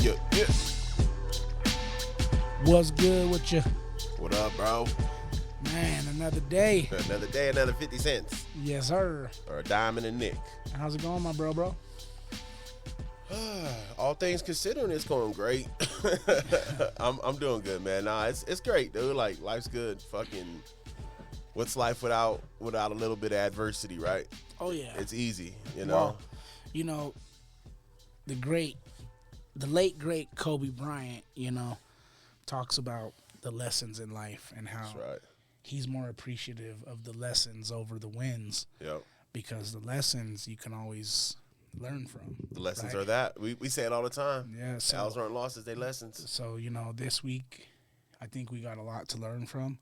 Yeah, yeah. What's good with you? What up, bro? Man, another day. Another day, another 50 cents. Yes, sir. Or a dime and a nick. How's it going, my bro? All things considering, it's going great. I'm doing good, man. Nah, it's great, dude. Like, life's good. Fucking, what's life without a little bit of adversity, right? Oh, yeah. It's easy, you know? Well, you know, the late, great Kobe Bryant, talks about the lessons in life and how That's right. he's more appreciative of the lessons over the wins. Yep. Because the lessons you can always learn from. The lessons right? are that. We say it all the time. Yeah. So, L's aren't losses, they lessons. So, this week, I think we got a lot to learn from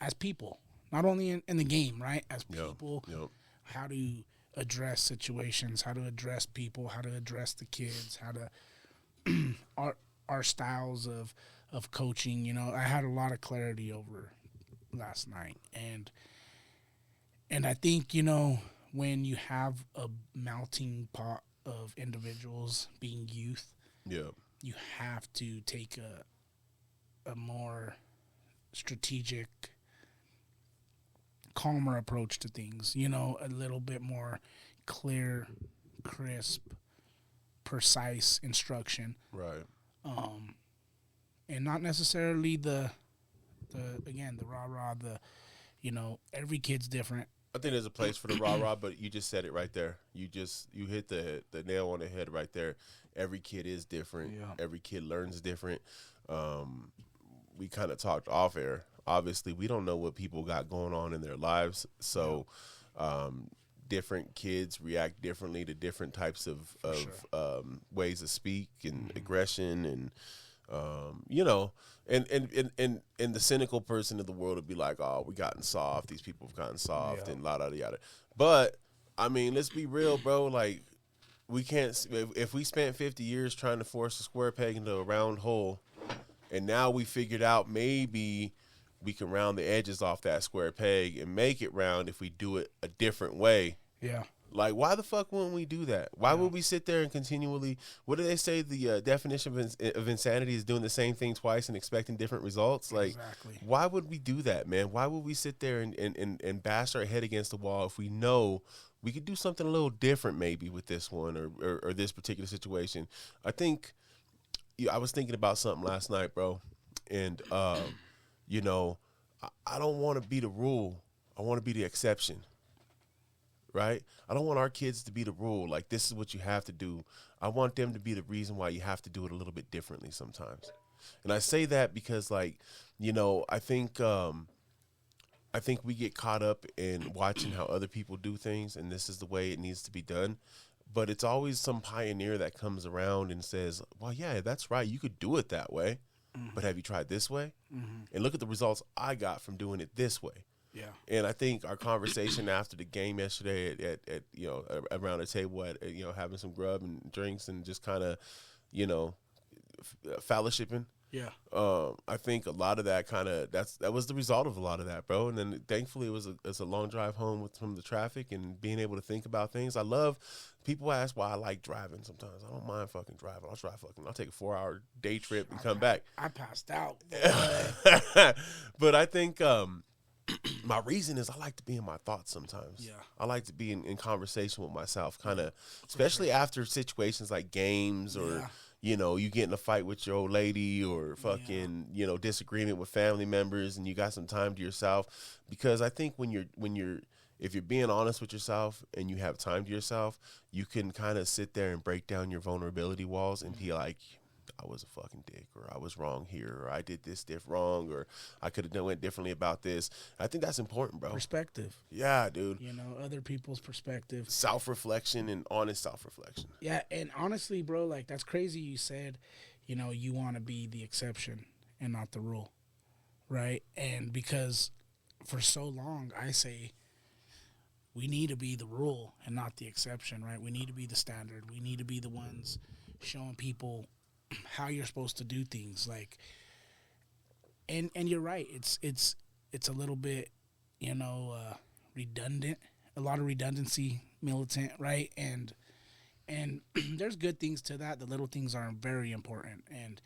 as people. Not only in the game, right? As people, how to address situations, how to address people, how to address the kids, how to our styles of coaching. I had a lot of clarity over last night, and I think when you have a melting pot of individuals being youth, you have to take a more strategic, calmer approach to things. A little bit more clear, crisp, precise instruction. Right. And not necessarily the rah-rah, every kid's different. I think there's a place for the rah-rah, but you just said it right there. You hit the nail on the head right there. Every kid is different. Yeah. Every kid learns different. We kind of talked off air. Obviously, we don't know what people got going on in their lives, so different kids react differently to different types of ways to speak and aggression and and the cynical person of the world would be like, oh, we gotten soft. These people have gotten soft and yada yada. But I mean, let's be real, bro. Like, we can't. If we spent 50 years trying to force a square peg into a round hole, and now we figured out maybe we can round the edges off that square peg and make it round if we do it a different way. Yeah. Like, why the fuck wouldn't we do that? Why would we sit there and continually, what do they say, the definition of insanity is doing the same thing twice and expecting different results? Like, exactly. Why would we do that, man? Why would we sit there and bash our head against the wall if we know we could do something a little different maybe with this one or this particular situation? I think, I was thinking about something last night, bro, and, I don't want to be the rule. I want to be the exception. Right? I don't want our kids to be the rule. Like, this is what you have to do. I want them to be the reason why you have to do it a little bit differently sometimes. And I say that because, I think we get caught up in watching how other people do things, and this is the way it needs to be done. But it's always some pioneer that comes around and says, well, yeah, that's right. You could do it that way. Mm-hmm. But have you tried this way? Mm-hmm. And look at the results I got from doing it this way. Yeah. And I think our conversation after the game yesterday at around the table at having some grub and drinks and just kind of fellowshipping. Yeah. I think a lot of that that was the result of a lot of that, bro. And then thankfully it was a long drive home from the traffic and being able to think about things. I love, people ask why I like driving sometimes. I don't mind fucking driving. I'll take a 4-hour day trip and come back. I passed out. But I think my reason is I like to be in my thoughts sometimes. Yeah. I like to be in conversation with myself, kind of, especially after situations like games or, you get in a fight with your old lady or fucking, disagreement with family members and you got some time to yourself. Because I think if you're being honest with yourself and you have time to yourself, you can kind of sit there and break down your vulnerability walls and be like, I was a fucking dick, or I was wrong here, or I did this wrong, or I could have went differently about this. I think that's important, bro. Perspective. Yeah, dude. Other people's perspective. Self-reflection and honest self-reflection. Yeah, and honestly, bro, like, that's crazy you said, you want to be the exception and not the rule, right? And because for so long I say we need to be the rule and not the exception, right? We need to be the standard. We need to be the ones showing people how you're supposed to do things, like, and you're right. It's a little bit, redundant, a lot of redundancy, militant, right? And there's good things to that. The little things are very important, and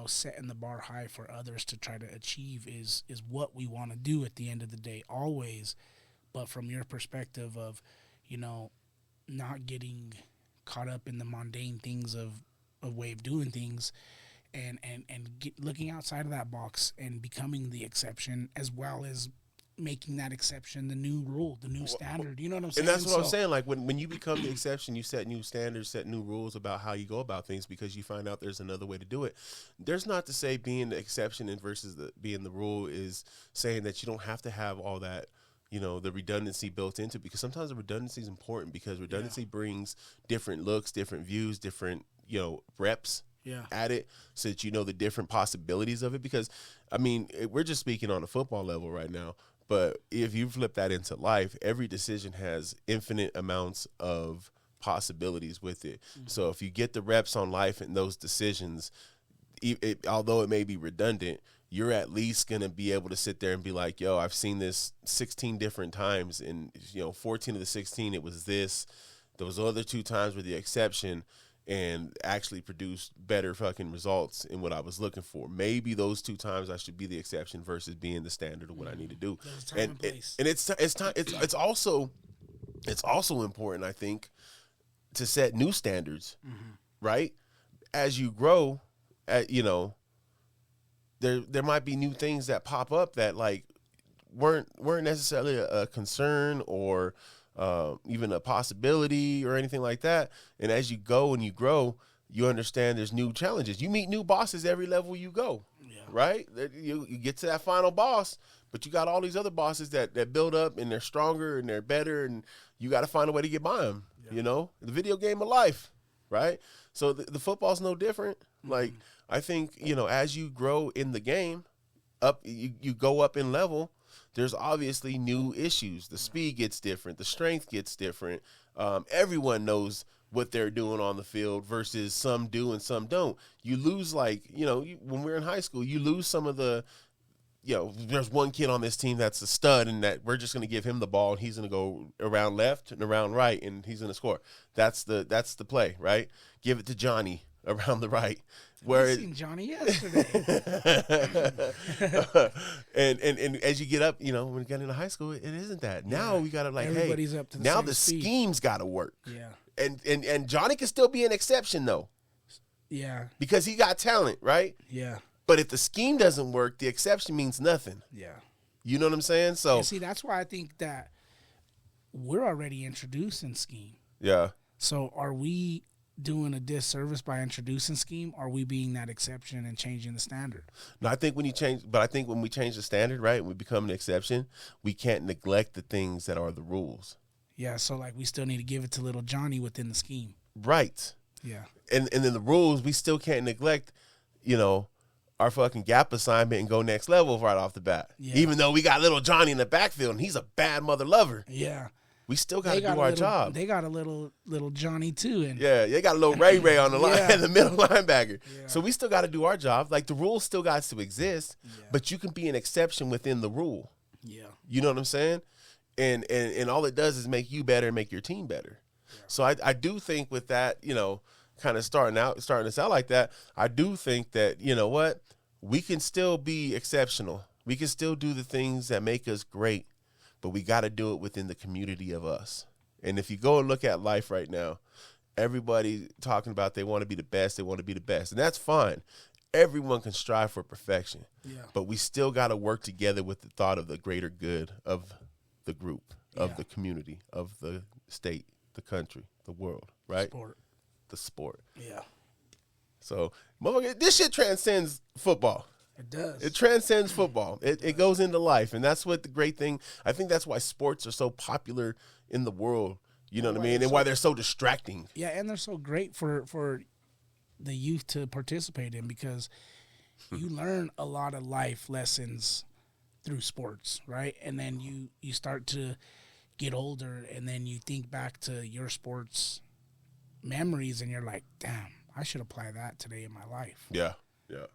setting the bar high for others to try to achieve is what we want to do at the end of the day, always. But from your perspective of, not getting caught up in the mundane things of a way of doing things, and looking outside of that box and becoming the exception, as well as making that exception the new rule, the new standard. You know what I'm saying? And that's what I'm saying. Like when you become the exception, you set new standards, set new rules about how you go about things because you find out there's another way to do it. There's not to say being the exception and versus being the rule is saying that you don't have to have all that, the redundancy built into it, because sometimes the redundancy is important because redundancy brings different looks, different views, different, reps at it, so that the different possibilities of it. Because, I mean, we're just speaking on a football level right now. But if you flip that into life, every decision has infinite amounts of possibilities with it. Mm-hmm. So if you get the reps on life and those decisions, although it may be redundant, you're at least going to be able to sit there and be like, yo, I've seen this 16 different times. And, 14 of the 16, it was this. Those other 2 times were the exception, and actually produced better fucking results in what I was looking for. Maybe those 2 times I should be the exception versus being the standard of what I need to do. And it's also important, I think, to set new standards, right? As you grow, there might be new things that pop up that like weren't necessarily a concern or even a possibility or anything like that. And as you go and you grow, you understand there's new challenges. You meet new bosses every level you go, right? You get to that final boss, but you got all these other bosses that build up and they're stronger and they're better, and you got to find a way to get by them, the video game of life, right? So the football's no different. Like, I think, as you grow in the game, you go up in level, there's obviously new issues. The speed gets different. The strength gets different. Everyone knows what they're doing on the field versus some do and some don't. You lose, like, when we're in high school, you lose some of the, there's one kid on this team that's a stud and that we're just going to give him the ball and he's going to go around left and around right and he's going to score. That's the play, right? Give it to Johnny around the right. Where seen Johnny yesterday. and as you get up, when you get into high school, it isn't that. Now we got to everybody's up to the now same the speed. scheme's got to work. Yeah. And Johnny can still be an exception though. Yeah. Because he got talent, right? Yeah. But if the scheme doesn't work, the exception means nothing. Yeah. You know what I'm saying? So see, that's why I think that we're already introducing scheme. Yeah. So are we doing a disservice by introducing scheme? Are we being that exception and changing the standard? No, I think when we change the standard, right, and we become an exception, we can't neglect the things that are the rules. Yeah, so like we still need to give it to little Johnny within the scheme. Right. Yeah. And then the rules, we still can't neglect, our fucking gap assignment and go next level right off the bat. Yeah. Even though we got little Johnny in the backfield and he's a bad mother lover. Yeah. We still got to do our job. They got a little Johnny too, and they got a little Ray on the line, the middle linebacker. Yeah. So we still got to do our job. Like the rule still got to exist, but you can be an exception within the rule. Yeah, you know what I'm saying? And all it does is make you better, and make your team better. Yeah. So I do think with that, kind of starting us out like that, I do think that we can still be exceptional. We can still do the things that make us great. But we got to do it within the community of us. And if you go and look at life right now, everybody talking about they want to be the best, And that's fine. Everyone can strive for perfection. Yeah. But we still got to work together with the thought of the greater good of the group, of the community, of the state, the country, the world, right? The sport. Yeah. So, this shit transcends football. It does. It transcends football. It goes into life. And that's what the great thing, I think that's why sports are so popular in the world. You know what I mean? And why they're so distracting. Yeah, and they're so great for the youth to participate in, because you learn a lot of life lessons through sports, right? And then you start to get older, and then you think back to your sports memories, and you're like, damn, I should apply that today in my life. Yeah, yeah.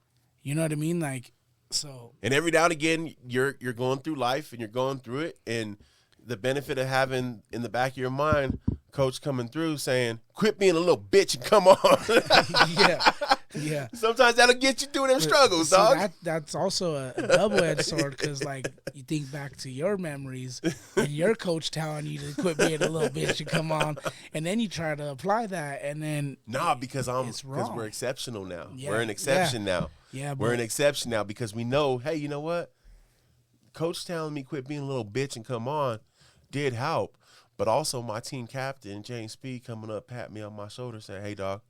You know what I mean? Like, so. And every now and again, you're going through life and you're going through it, and the benefit of having in the back of your mind coach coming through saying, "Quit being a little bitch and come on." Yeah. Yeah. Sometimes that'll get you through them struggles, See, dog. that's also a double-edged sword because, like, you think back to your memories and your coach telling you to quit being a little bitch and come on, and then you try to apply that, and then because we're exceptional now. Yeah, We're an exception now. Yeah, We're an exception now because we know, hey, you know what? Coach telling me quit being a little bitch and come on did help, but also my team captain James Speed coming up, pat me on my shoulder, saying, "Hey, dog,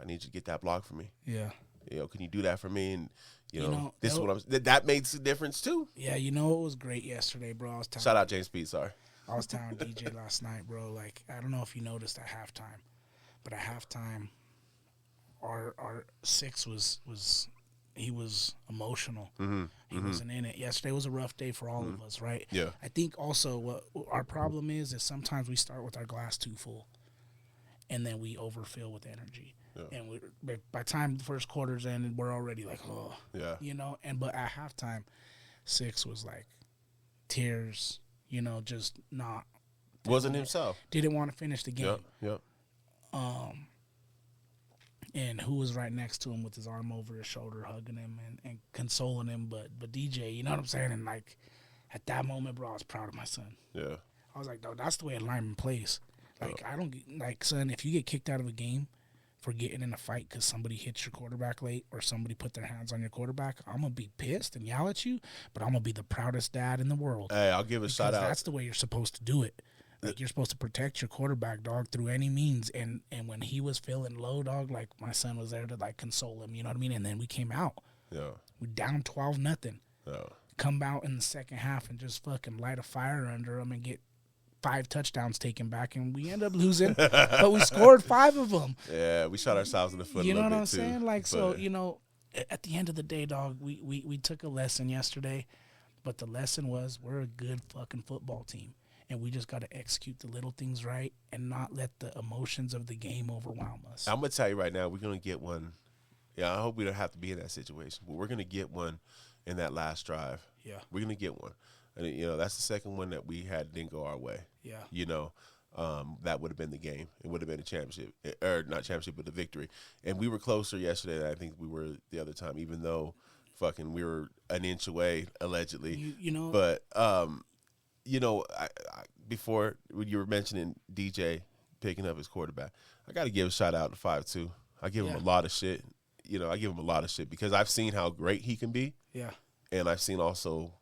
I need you to get that block for me. Yeah. Can you do that for me?" And You know, this is what that makes a difference too. Yeah, you know it was great yesterday, bro. Shout out James Speed, sorry. I was telling DJ last night, bro. Like, I don't know if you noticed at halftime, but at halftime, our six was he was emotional. He wasn't in it. Yesterday was a rough day for all of us, right? Yeah. I think also what our problem is sometimes we start with our glass too full, and then we overfill with energy. Yeah. And by the time the first quarter's ended, we're already like, oh, yeah, but at halftime, Six was like tears, just not wasn't himself. Didn't want to finish the game. Yep. And who was right next to him with his arm over his shoulder, hugging him and consoling him, but DJ, you know what I'm saying? And like at that moment, bro, I was proud of my son. Yeah. I was like, no, that's the way a lineman plays. Like, I don't like, son, if you get kicked out of a game for getting in a fight because somebody hits your quarterback late or somebody put their hands on your quarterback, I'm going to be pissed and yell at you, but I'm going to be the proudest dad in the world. Hey, I'll give a shout out. That's the way you're supposed to do it. Like, you're supposed to protect your quarterback, dog, through any means. And when he was feeling low, dog, like, my son was there to, like, console him, you know what I mean? And then we came out. Yeah. We down 12-0. Yeah. Come out in the second half and just fucking light a fire under them and get 5 touchdowns taken back, and we end up losing, but we scored 5 of them. Yeah, we shot ourselves in the foot. You know a little what bit I'm saying? Too, like, so at the end of the day, dog, we took a lesson yesterday, but the lesson was we're a good fucking football team, and we just got to execute the little things right and not let the emotions of the game overwhelm us. I'm gonna tell you right now, we're gonna get one. Yeah, I hope we don't have to be in that situation, but we're gonna get one in that last drive. Yeah, we're gonna get one. And, that's the second one that we had didn't go our way. Yeah. That would have been the game. It would have been a championship. Or not championship, but the victory. And we were closer yesterday than I think we were the other time, even though fucking we were an inch away, allegedly. But, before when you were mentioning DJ picking up his quarterback, I got to give a shout out to 5'2". I give him a lot of shit. I give him a lot of shit because I've seen how great he can be. Yeah. And I've seen also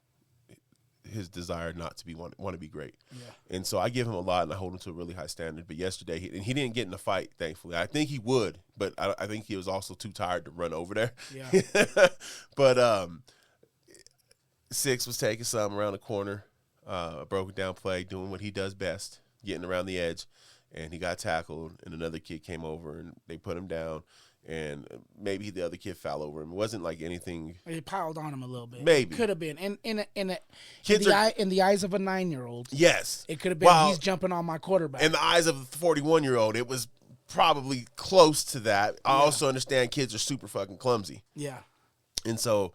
his desire not to want to be great. Yeah. And so I give him a lot and I hold him to a really high standard. But yesterday, he didn't get in a fight, thankfully. I think he would, but I think he was also too tired to run over there. Yeah. But Six was taking something around the corner, a broken down play, doing what he does best, getting around the edge, and he got tackled, and another kid came over and they put him down. And maybe the other kid fell over him. It wasn't like anything. He piled on him a little bit. Maybe. Could have been. In the eyes of a 9-year-old. Yes. It could have been he's jumping on my quarterback. In the eyes of a 41-year-old, it was probably close to that. I also understand kids are super fucking clumsy. Yeah. And so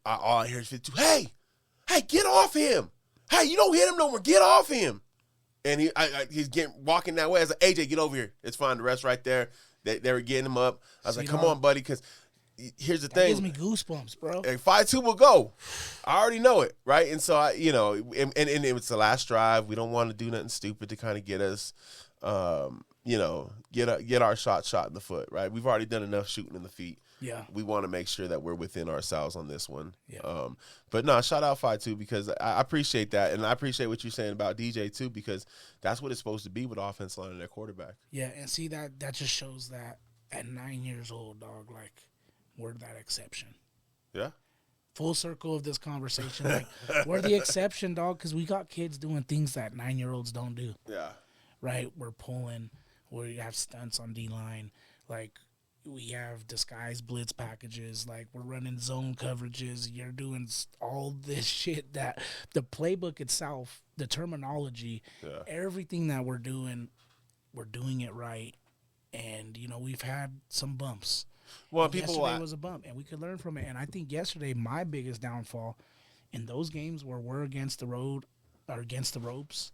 all I hear is 52, hey, get off him. Hey, you don't hit him no more. Get off him. And he's walking that way. I was like, AJ, get over here. It's fine. The rest right there. They were getting him up. I was like, come on, buddy, because here's the thing. Gives me goosebumps, bro. 5-2 will go. I already know it, right? And so, and it was the last drive. We don't want to do nothing stupid to kind of get us, get our shot in the foot, right? We've already done enough shooting in the feet. Yeah. We want to make sure that we're within ourselves on this one. Yeah. But no, shout out 5-2 because I appreciate that. And I appreciate what you're saying about DJ too, because that's what it's supposed to be with offense line and their quarterback. Yeah. And see that just shows that at 9 years old, dog, like we're that exception. Yeah. Full circle of this conversation. Like we're the exception, dog, because we got kids doing things that 9-year-olds don't do. Yeah. Right. We're pulling, we have stunts on D-line. Like, we have disguise blitz packages, like we're running zone coverages. You're doing all this shit that the playbook itself, the terminology, everything that we're doing it right. And, we've had some bumps. Well, yesterday was a bump, and we could learn from it. And I think yesterday my biggest downfall in those games where we're against the road or against the ropes,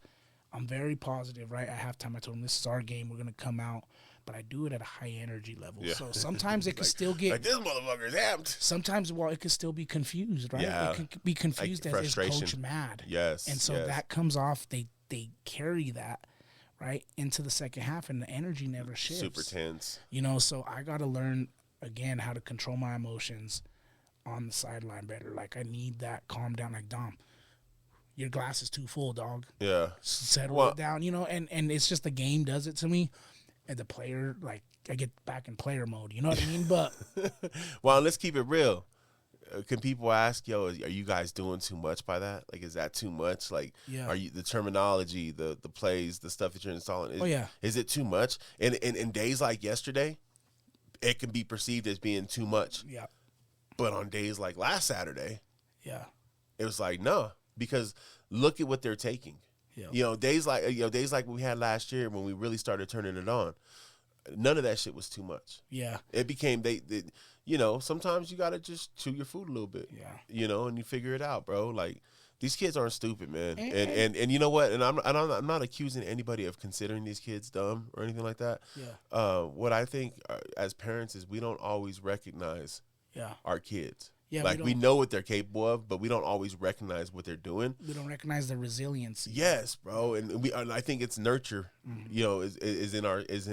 I'm very positive, right? At halftime, I told them, this is our game. We're going to come out. But I do it at a high energy level. Yeah. So sometimes it can Like- still get. Like, this motherfucker's amped. Sometimes, well, it could still be confused, right? Yeah. It can be confused Like as is frustration. coach mad. Yes. And so yes. that comes off. They carry that, right, into the second half, and the energy never shifts. Super tense. You know, so I got to learn, again, how to control my emotions on the sideline better. Like, I need that calm down. Like, Dom, your glass is too full, dog. Yeah. Settle Well- it down, you know, and it's just the game does it to me. And the player, like, I get back in player mode. You know what I mean? But Well, let's keep it real. Can people ask, yo, are you guys doing too much by that? Like, is that too much? Like, Yeah. are you the terminology, the plays, the stuff that you're installing? Oh, yeah. Is it too much? And in days like yesterday, it can be perceived as being too much. yeah, But on days like last Saturday, yeah, it was like, no, because look at what they're taking. yeah. You know, days like we had last year when we really started turning it on. None of that shit was too much. Yeah, It became they you know, sometimes you gotta just chew your food a little bit. yeah. You know, and you figure it out, bro. Like, these kids aren't stupid, man. And- And you know what? And I'm not accusing anybody of considering these kids dumb or anything like that. Yeah, What I think as parents is we don't always recognize yeah, our kids. yeah. Like, we know what they're capable of, but we don't always recognize what they're doing. we don't recognize the resiliency. Yes, bro, and I think it's nurture. You know, is in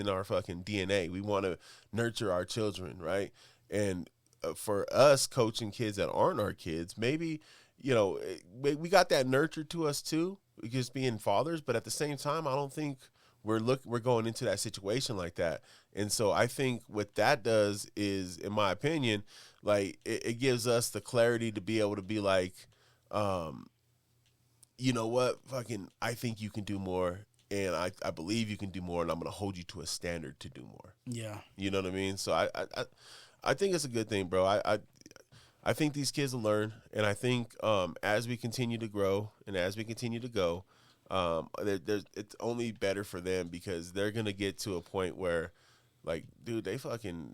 our fucking DNA. We want to nurture our children, right? And for us coaching kids that aren't our kids, maybe, you know, we got that nurture to us too, just being fathers. But at the same time, I don't think we're going into that situation like that. And so I think what that does is, in my opinion, like it gives us the clarity to be able to be like, you know what, fucking, I think you can do more, and I believe you can do more, and I'm gonna hold you to a standard to do more. Yeah, You know what I mean? So I think it's a good thing, bro. I think these kids will learn, and I think as we continue to grow and as we continue to go, it's only better for them, because they're gonna get to a point where, like, dude,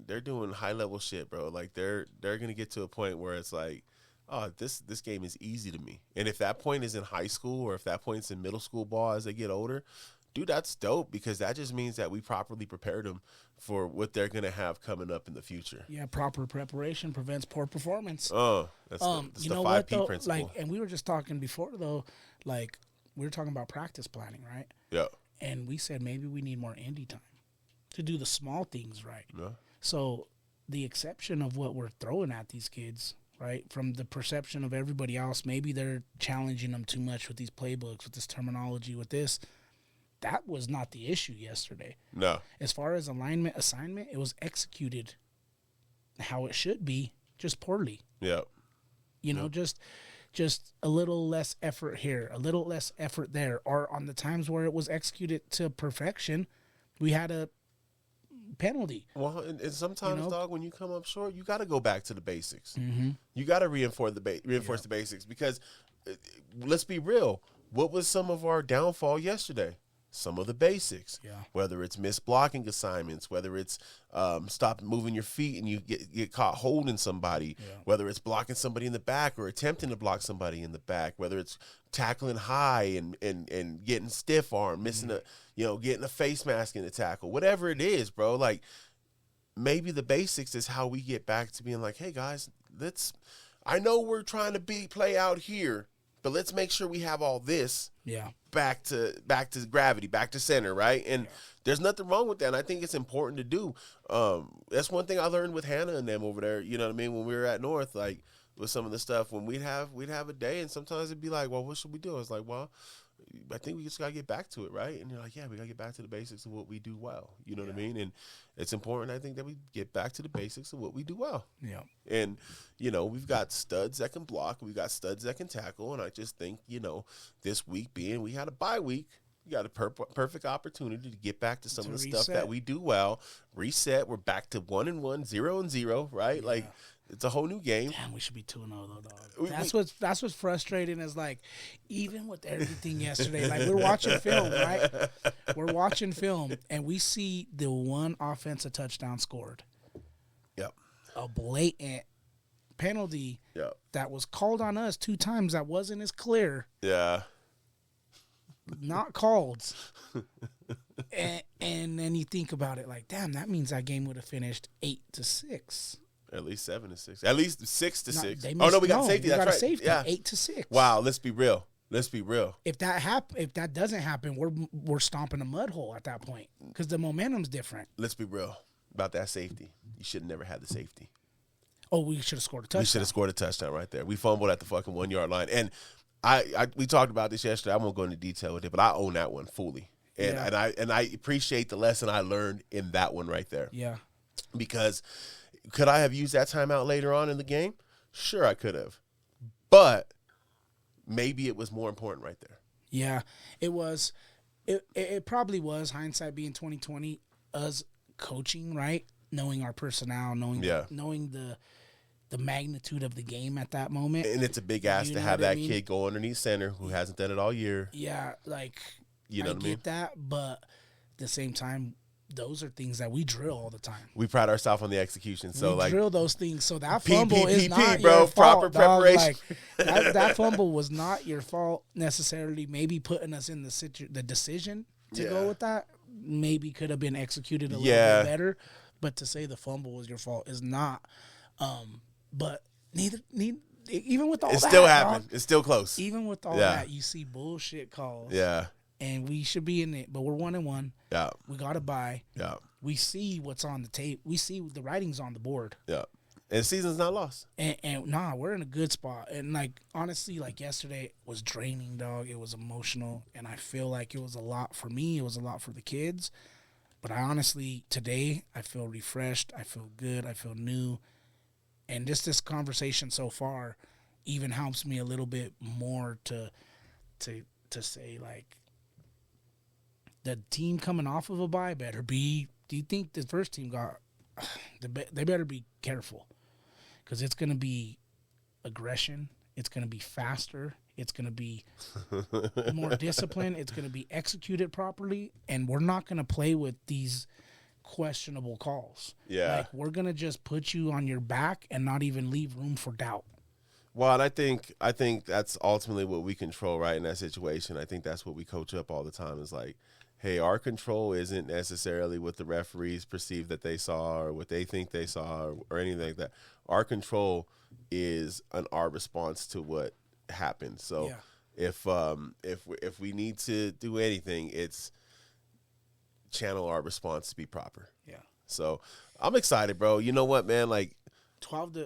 they're doing high level shit, bro. Like, they're gonna get to a point where it's like, oh, this game is easy to me. And if that point is in high school, or if that point's in middle school ball as they get older, dude, that's dope, because that just means that we properly prepared them for what they're gonna have coming up in the future. yeah. Proper preparation prevents poor performance. Oh, that's You the know 5P what though? principle. Like, and we were just talking before though. Like, we were talking about practice planning, right? Yeah. And we said maybe we need more indie time to do the small things right. Yeah. So the exception of what we're throwing at these kids, right, from the perception of everybody else, maybe they're challenging them too much with these playbooks, with this terminology, with this. That was not the issue yesterday. No. As far as assignment, it was executed how it should be, just poorly. Yeah. You know, just a little less effort here, a little less effort there. Or on the times where it was executed to perfection, we had a penalty. Well, and sometimes, You know? dog, when you come up short, you got to go back to the basics. Mm-hmm. You got to reinforce the basics, because let's be real. What was some of our downfall yesterday? Some of the basics. Yeah. Whether it's missed blocking assignments, whether it's stop moving your feet and you get caught holding somebody, Yeah. whether it's blocking somebody in the back or attempting to block somebody in the back, whether it's tackling high and getting stiff arm, missing getting a face mask in the tackle, whatever it is, bro. Like, maybe the basics is how we get back to being like, hey guys, I know we're trying to play out here, but let's make sure we have all this Yeah. back to gravity, back to center, right? And there's nothing wrong with that. And I think it's important to do. That's one thing I learned with Hannah and them over there. You know what I mean? When we were at North, like, with some of the stuff, when we'd have a day, and sometimes it'd be like, well, what should we do? I was like, well, I think we just gotta get back to it, right? And you're like, yeah, we gotta get back to the basics of what we do well. You know what I mean? And it's important, I think, that we get back to the basics of what we do well. Yeah. And, we've got studs that can block. We've got studs that can tackle. And I just think, this week being we had a bye week, we got a perfect opportunity to get back to some of the stuff that we do well. Reset. We're back to 1-1, 0-0, right? Yeah. Like, it's a whole new game. Damn, we should be 2-0 though, dog. That's what's frustrating is, like, even with everything yesterday, like, we're watching film, right? We're watching film and we see the one offensive touchdown scored. Yep. A blatant penalty Yep. that was called on us 2 times that wasn't as clear. Yeah. not called. And then you think about it like, damn, that means that game would have finished 8-6. At least 7-6. At least 6-6. They Oh no, we got no, safety. we That's got a right. safety, Yeah. 8-6. Wow. Let's be real. Let's be real. If that doesn't happen, we're stomping a mud hole at that point because the momentum's different. Let's be real about that safety. You should have never had the safety. Oh, we should have scored a touchdown. We should have scored a touchdown right there. We fumbled at the fucking 1 yard line, and we talked about this yesterday. I won't go into detail with it, but I own that one fully, and I appreciate the lesson I learned in that one right there. Yeah, because could I have used that timeout later on in the game? Sure, I could have, but maybe it was more important right there. Yeah, it was. It probably was, hindsight being 2020, us coaching, right? Knowing our personnel, knowing the magnitude of the game at that moment. And it's a big ask to have that kid go underneath center who hasn't done it all year. Yeah, like, you know what I mean? get that, but at the same time, those are things that we drill all the time. We pride ourselves on the execution. So we drill those things. So that P, fumble is not bro, your proper fault, dog. preparation. Like, that fumble was not your fault necessarily. Maybe putting us in the decision to go with that maybe could have been executed a little bit better. But to say the fumble was your fault is not. But even with all that, it still happened. It's still close. Even with all that, you see bullshit calls. Yeah. And we should be in it, but we're 1-1. Yeah. We got to buy. Yeah. We see what's on the tape. We see the writing's on the board. Yeah. And the season's not lost. And we're in a good spot. And, like, honestly, like, yesterday was draining, dog. It was emotional. And I feel like it was a lot for me. It was a lot for the kids. But I honestly, today, I feel refreshed. I feel good. I feel new. And just this conversation so far even helps me a little bit more to say, like, the team coming off of a bye better be. Do you think the first team got? They better be careful, because it's going to be aggression. It's going to be faster. It's going to be more disciplined. It's going to be executed properly, and we're not going to play with these questionable calls. Yeah, like, we're going to just put you on your back and not even leave room for doubt. Well, and I think that's ultimately what we control, right, in that situation. I think that's what we coach up all the time is like, hey, our control isn't necessarily what the referees perceive that they saw or what they think they saw or anything like that. Our control is our response to what happened. So if we need to do anything, it's channel our response to be proper. Yeah. So I'm excited, bro. You know what, man? Like,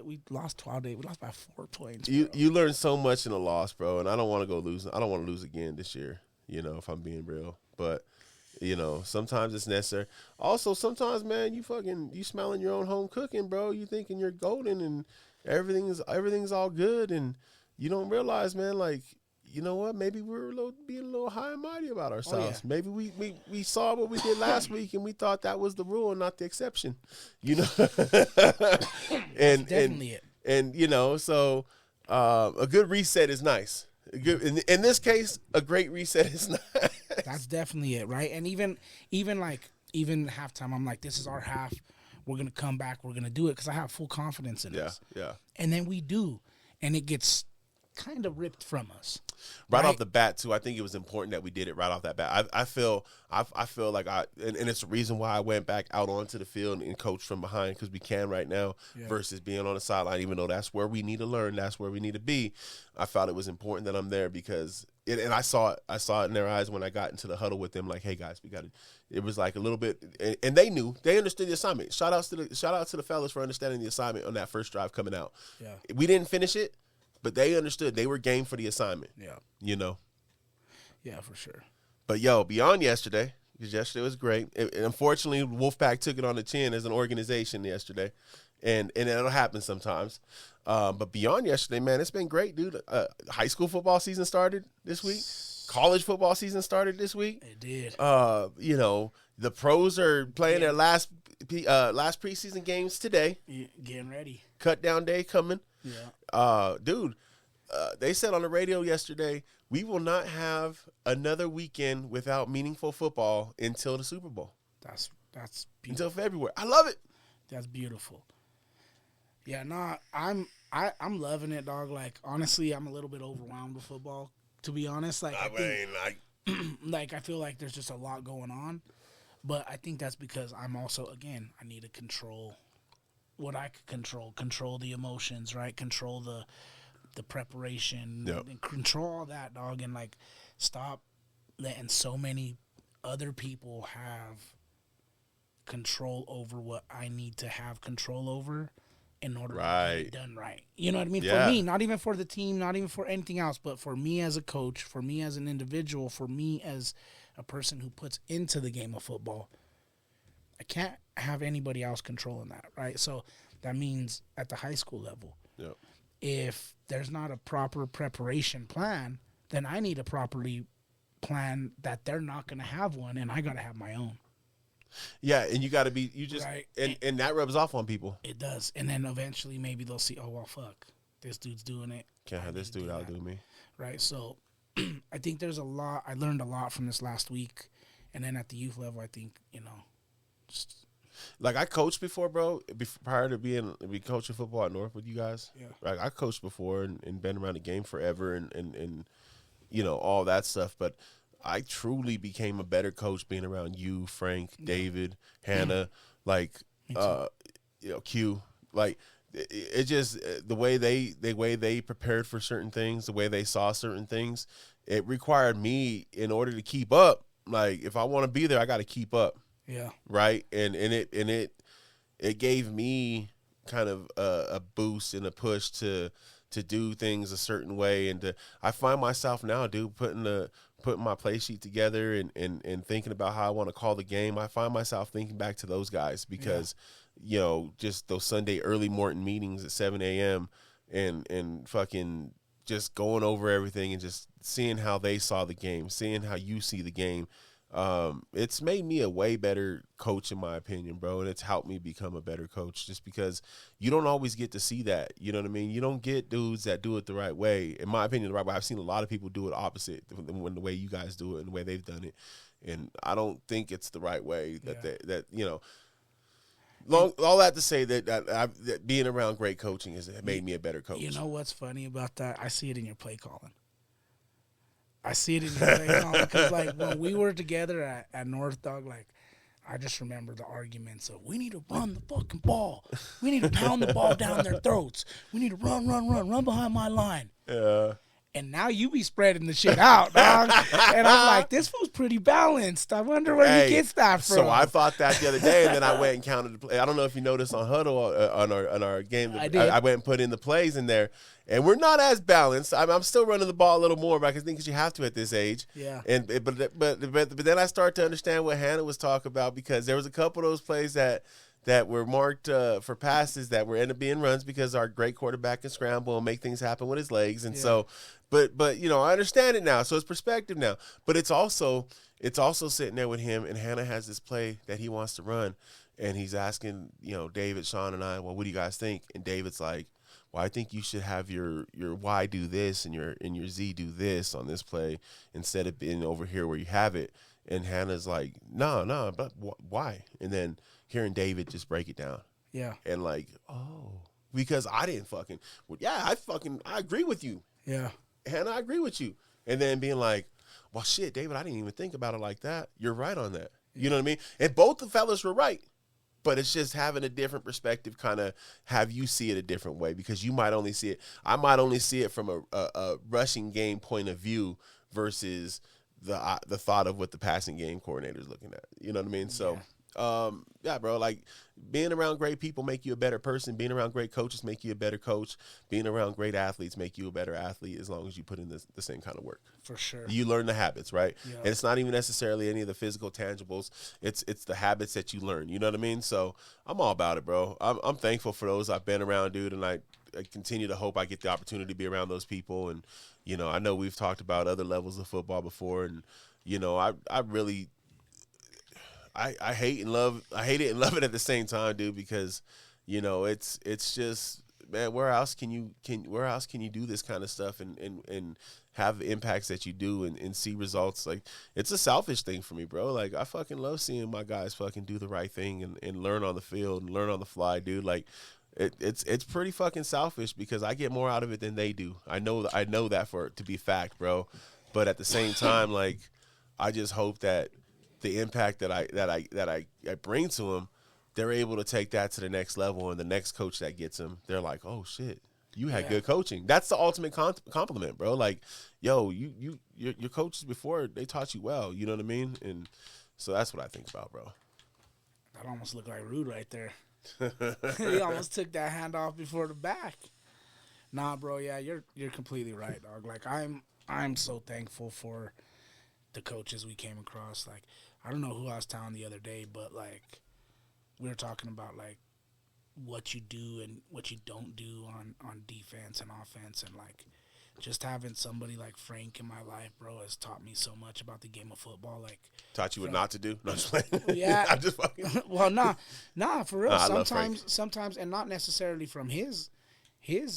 we lost 12 days. We lost by 4 points. You learn so much in a loss, bro, and I don't want to go lose. I don't want to lose again this year, you know, if I'm being real. But, you know, sometimes it's necessary. Also, sometimes, man, you smelling your own home cooking, bro. You thinking you're golden and everything's all good, and you don't realize, man, like, you know what? Maybe we're being a little high and mighty about ourselves. Maybe we saw what we did last week and we thought that was the rule and not the exception. You know, and definitely it. And you know, so a good reset is nice. In this case, a great reset is nice. That's definitely it, right? And even halftime, I'm like, this is our half. We're gonna come back. We're gonna do it because I have full confidence in us. Yeah. And then we do, and it gets kind of ripped from us. Right off the bat, too, I think it was important that we did it right off that bat. I feel like and it's the reason why I went back out onto the field and coached from behind, because we can right now versus being on the sideline, even though that's where we need to learn, that's where we need to be. I felt it was important that I'm there because and I saw it in their eyes when I got into the huddle with them, like, hey guys, we got to. It was like a little bit, and they understood the assignment. Shout out to the fellas for understanding the assignment on that first drive coming out. Yeah, we didn't finish it, but they understood. They were game for the assignment. Yeah. You know? Yeah, for sure. But, beyond yesterday, because yesterday was great. And unfortunately, Wolfpack took it on the chin as an organization yesterday. And it'll happen sometimes. But beyond yesterday, man, it's been great, dude. High school football season started this week. College football season started this week. It did. You know, the pros are playing their last preseason games today. Getting ready. Cut down day coming. Yeah. Dude, they said on the radio yesterday, we will not have another weekend without meaningful football until the Super Bowl. That's beautiful. Until February. I love it. That's beautiful. Yeah, I'm loving it, dog. Like, honestly, I'm a little bit overwhelmed with football, to be honest. Like, Like, I feel like there's just a lot going on. But I think that's because I'm also, again, I need to control what I could control the emotions, right? Control the preparation, Yep. and control all that, dog, and like stop letting so many other people have control over what I need to have control over in order to get Right. it done right. You know what I mean? Yeah. For me, not even for the team, not even for anything else, but for me as a coach, for me as an individual, for me as a person who puts into the game of football. I can't have anybody else controlling that, right? So that means at the high school level, Yep. if there's not a proper preparation plan, then I need to properly plan that they're not going to have one, and I got to have my own. Yeah, and you got to be Right. and that rubs off on people. It does. And then eventually maybe they'll see, oh, well, fuck, this dude's doing it. Can't have this dude outdo me. Right? So I think there's a lot. I learned a lot from this last week. And then at the youth level, I think, just Like I coached before, bro. Prior to be coaching football at North with you guys. Yeah. Like I coached before and been around the game forever and all that stuff. But I truly became a better coach being around you, Frank, David, Hannah, like Q. Like it just the way they prepared for certain things, the way they saw certain things, it required me in order to keep up. Like if I want to be there, I got to keep up. yeah. Right. And it gave me kind of a boost and a push to do things a certain way. And I find myself now, dude, putting my play sheet together and thinking about how I want to call the game. I find myself thinking back to those guys because, just those Sunday early morning meetings at 7 a.m. and fucking just going over everything and just seeing how they saw the game, seeing how you see the game. It's made me a way better coach in my opinion, bro. And it's helped me become a better coach just because you don't always get to see that. You know what I mean? You don't get dudes that do it the right way. In my opinion, the right way. I've seen a lot of people do it opposite when the way you guys do it and the way they've done it. And I don't think it's the right way all that to say that being around great coaching has made me a better coach. You know what's funny about that? I see it in your play calling. I see it in your play calling because, like, when we were together at North, dog, like, I just remember the arguments of, we need to run the fucking ball. We need to pound the ball down their throats. We need to run behind my line. Yeah. And now you be spreading the shit out, dog. And I'm like, this fool's pretty balanced. I wonder where he gets that from. So I thought that the other day, and then I went and counted the play. I don't know if you noticed on Huddle on our game. I did. I went and put in the plays in there, and we're not as balanced. I'm still running the ball a little more, but I think you have to at this age. Yeah. But then I start to understand what Hannah was talking about because there was a couple of those plays that were marked for passes that were end up being runs because our great quarterback can scramble and make things happen with his legs. And so, but I understand it now. So it's perspective now. But it's also sitting there with him, and Hannah has this play that he wants to run, and he's asking, David, Sean, and I, well, what do you guys think? And David's like, well, I think you should have your Y do this and your Z do this on this play instead of being over here where you have it. And Hannah's like, no, but why? And then hearing David just break it down. Yeah. And like, because I didn't I agree with you. Yeah. Hannah, I agree with you. And then being like, well, shit, David, I didn't even think about it like that. You're right on that. You know what I mean? And both the fellas were right. But it's just having a different perspective, kind of have you see it a different way because you might only see it. I might only see it from a rushing game point of view versus the thought of what the passing game coordinator is looking at. You know what I mean? So, bro, like being around great people make you a better person. Being around great coaches make you a better coach. Being around great athletes make you a better athlete as long as you put in the same kind of work. For sure. You learn the habits, right? Yeah. And it's not even necessarily any of the physical tangibles. It's the habits that you learn. You know what I mean? So I'm all about it, bro. I'm thankful for those I've been around, dude, and I continue to hope I get the opportunity to be around those people. And, I know we've talked about other levels of football before, and, I really I hate it and love it at the same time, dude, because, it's just, man, where else can you do this kind of stuff and have the impacts that you do and see results? Like, it's a selfish thing for me, bro. Like, I fucking love seeing my guys fucking do the right thing and learn on the field and learn on the fly, dude. Like, it's pretty fucking selfish because I get more out of it than they do. I know that to be fact, bro. But at the same time, like, I just hope that the impact that I bring to them, they're able to take that to the next level, and the next coach that gets them, they're like, oh shit, you had good coaching. That's the ultimate compliment, bro. Like, yo, your coaches before, they taught you well. You know what I mean? And so that's what I think about, bro. That almost looked like rude right there. He almost took that hand off before the back. Nah, bro. Yeah, you're completely right, dog. Like I'm so thankful for the coaches we came across. Like, I don't know who I was telling the other day, but like we were talking about like what you do and what you don't do on defense and offense, and like just having somebody like Frank in my life, bro, has taught me so much about the game of football. Like, taught you what not to do. No, just playing. Yeah, I'm just fucking. Well, nah, for real. I love Frank. Sometimes, and not necessarily from his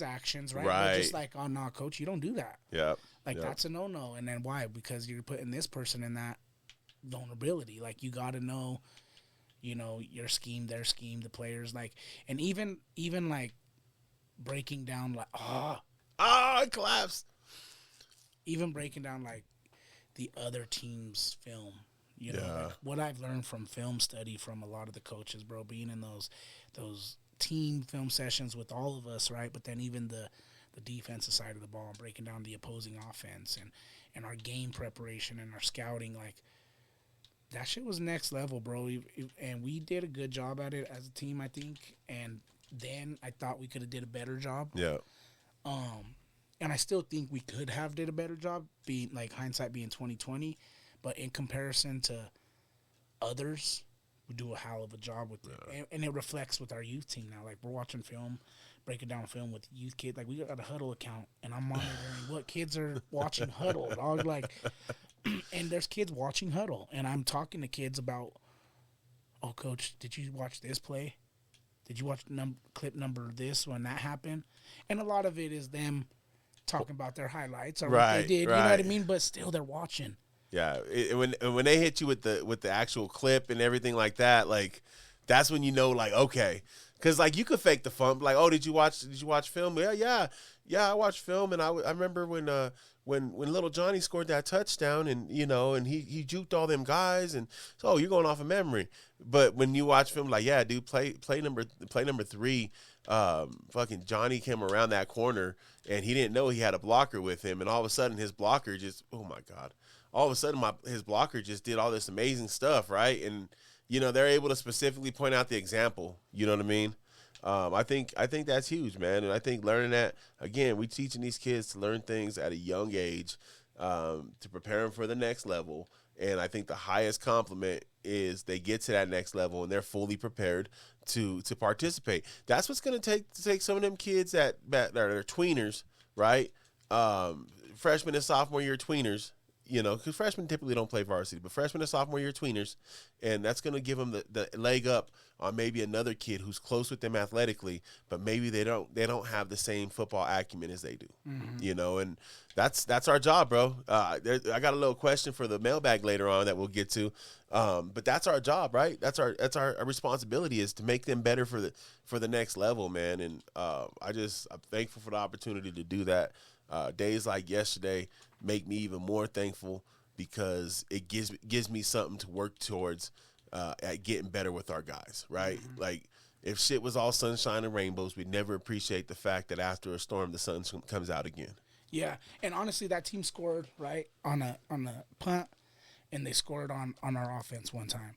actions, right? Right. But just like, oh, nah, coach, you don't do that. Yeah. Like, that's a no. And then why? Because you're putting this person in that vulnerability. Like, you got to know, you know, your scheme, their scheme, the players. Like, and even like breaking down, like, it collapsed. even breaking down like the other team's film. You know, Yeah. like what I've learned from film study from a lot of the coaches, bro, being in those team film sessions with all of us, right? But then even the defensive side of the ball and breaking down the opposing offense and our game preparation and our scouting, like that shit was next level, bro. And we did a good job at it as a team, I think. And then I thought we could have did a better job. Yeah. And I still think we could have did a better job, being like hindsight being 2020. But in comparison to others, we do a hell of a job with it. And it reflects with our youth team now. Like, we're watching film, breaking down film with youth kids. Like, we got a Huddle account, and I'm monitoring what kids are watching Huddle, dog. Like, and there's kids watching Huddle. And I'm talking to kids about, oh, coach, did you watch this play? Did you watch clip number this when that happened? And a lot of it is them talking about their highlights or what they did. You know what I mean? But still, they're watching. Yeah, when they hit you with the actual clip and everything like that, like that's when you know, like, okay, because like you could fake the fun, like, oh, did you watch film? Yeah, I watched film, and I remember when little Johnny scored that touchdown, and you know, and he juked all them guys, and so you're going off of memory. But when you watch film, like, yeah, dude, play number 3, fucking Johnny came around that corner, and he didn't know he had a blocker with him, and all of a sudden his blocker just, oh my God. All of a sudden, his blocker just did all this amazing stuff, right? And you know, they're able to specifically point out the example. You know what I mean? I think that's huge, man. And I think learning that, again, we teaching these kids to learn things at a young age, to prepare them for the next level. And I think the highest compliment is they get to that next level and they're fully prepared to participate. That's what's going to take some of them kids that are tweeners, right? Freshman and sophomore year tweeners. You know, because freshmen typically don't play varsity, but freshman and sophomore year tweeners, and that's going to give them the leg up on maybe another kid who's close with them athletically, but maybe they don't have the same football acumen as they do. Mm-hmm. You know, and that's our job, bro. I got a little question for the mailbag later on that we'll get to, but that's our job, right? That's our responsibility, is to make them better for the next level, man. And I'm thankful for the opportunity to do that. Days like yesterday make me even more thankful, because it gives me something to work towards at getting better with our guys, right? Mm-hmm. Like, if shit was all sunshine and rainbows, we'd never appreciate the fact that after a storm, the sun comes out again. Yeah, and honestly, that team scored, right, on a punt, and they scored on our offense one time.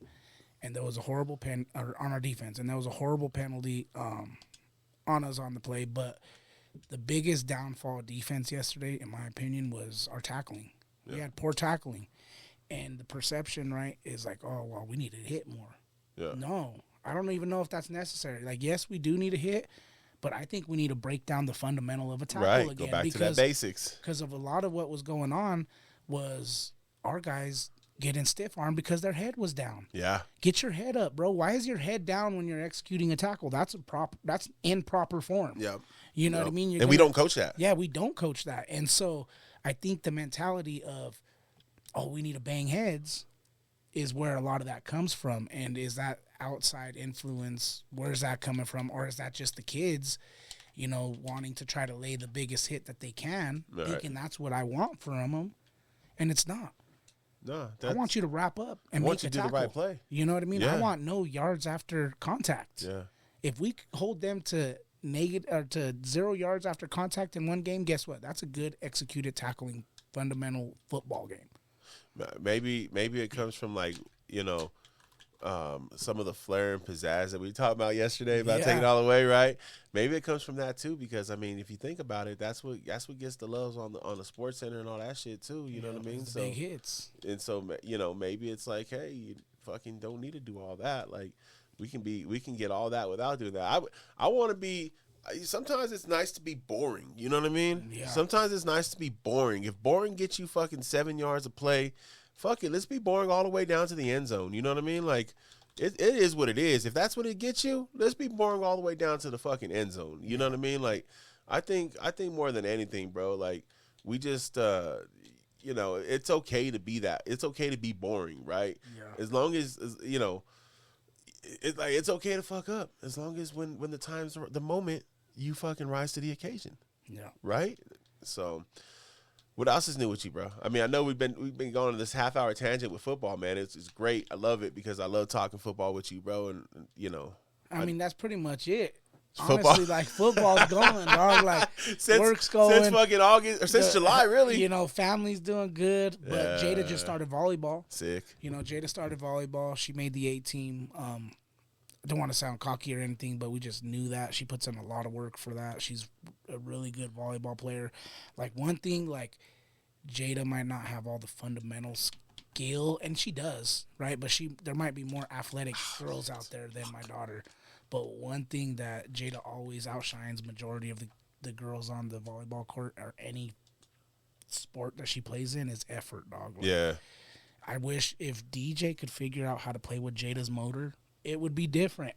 And there was a horrible on our defense, and there was a horrible penalty on us on the play, but the biggest downfall of defense yesterday, in my opinion, was our tackling. Yeah. We had poor tackling. And the perception, right, is like, oh, well, we need to hit more. Yeah. No, I don't even know if that's necessary. Like, yes, we do need a hit, but I think we need to break down the fundamental of a tackle again. Go back to that basics. Because of a lot of what was going on was our guys getting stiff-armed because their head was down. Yeah. Get your head up, bro. Why is your head down when you're executing a tackle? That's in proper form. Yeah. You know what I mean? We don't coach that. Yeah, we don't coach that. And so I think the mentality of, oh, we need to bang heads is where a lot of that comes from. And is that outside influence? Where's that coming from? Or is that just the kids, you know, wanting to try to lay the biggest hit that they can, thinking that's what I want from them? And it's not. No, I want you to wrap up and want make you a to do tackle. the right play. You know what I mean? Yeah. I want no yards after contact. Yeah. If we hold them to negative or to 0 yards after contact in one game, guess what? That's a good executed tackling fundamental football game. Maybe it comes from like, some of the flair and pizzazz that we talked about yesterday about taking it all away, right? Maybe it comes from that too, because I mean, if you think about it, that's what gets the loves on the Sports Center and all that shit too. You know what I mean? So big hits. And so maybe it's like, hey, you fucking don't need to do all that. Like we can get all that without doing that. I want to be. Sometimes it's nice to be boring. You know what I mean? Yeah. Sometimes it's nice to be boring. If boring gets you fucking 7 yards of play, fuck it. Let's be boring all the way down to the end zone. You know what I mean? Like, it is what it is. If that's what it gets you, let's be boring all the way down to the fucking end zone. You know what I mean? Like, I think more than anything, bro, like, we just, it's okay to be that. It's okay to be boring, right? Yeah. As long as it's okay to fuck up. As long as when the time's the moment, you fucking rise to the occasion. Yeah. Right? So, what else is new with you, bro? I mean, I know we've been going on this half-hour tangent with football, man. It's great. I love it because I love talking football with you, bro. And I mean, that's pretty much it. Football. Honestly, like football's going, dog. Like work's going since fucking August or since July, really. Family's doing good. But Jada just started volleyball. Sick. Jada started volleyball. She made the 8 team. I don't want to sound cocky or anything, but we just knew that. She puts in a lot of work for that. She's a really good volleyball player. Like, one thing, like, Jada might not have all the fundamental skill, and she does, right? But there might be more athletic girls out there than my daughter. But one thing that Jada always outshines majority of the girls on the volleyball court or any sport that she plays in is effort, dog. Like, Yeah. I wish if DJ could figure out how to play with Jada's motor, it would be different.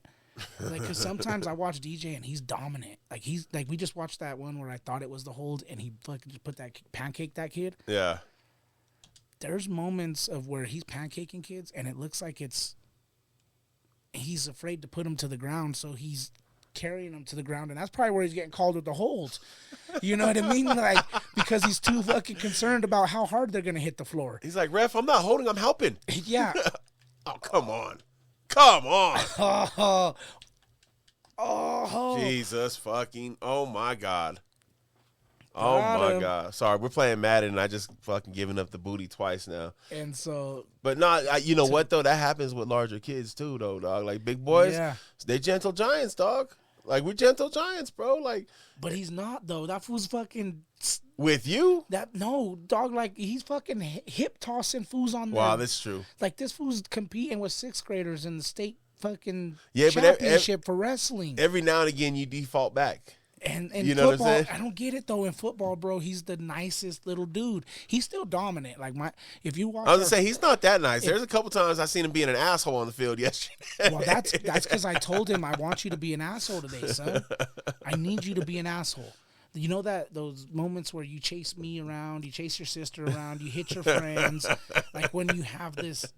Like, because sometimes I watch DJ and he's dominant. Like, we just watched that one where I thought it was the hold and he fucking just pancaked that kid. Yeah. There's moments of where he's pancaking kids and it looks like he's afraid to put him to the ground, so he's carrying him to the ground, and that's probably where he's getting called with the hold. You know what I mean? Like, because he's too fucking concerned about how hard they're gonna hit the floor. He's like, ref, I'm not holding, I'm helping. Yeah. Oh, come on. Come on. Oh. Jesus fucking, oh my God. Oh my God. Sorry, we're playing Madden and I just fucking giving up the booty twice now. And so. But you know what though? That happens with larger kids too though, dog. Like big boys, they gentle giants, dog. Like we're gentle giants, bro. Like. But he's not though. That fool's fucking. With you? No, dog. Like he's fucking hip tossing fools on there. Wow, that's true. Like this fool's competing with 6th graders in the state fucking but championship for wrestling. Every now and again, you default back. And you know football, what I'm saying? I don't get it though. In football, bro, he's the nicest little dude. He's still dominant. Like if you watch, I was gonna say he's not that nice. There's a couple times I seen him being an asshole on the field yesterday. Well, that's because I told him I want you to be an asshole today, son. I need you to be an asshole. You know that those moments where you chase me around, you chase your sister around, you hit your friends, like when you have this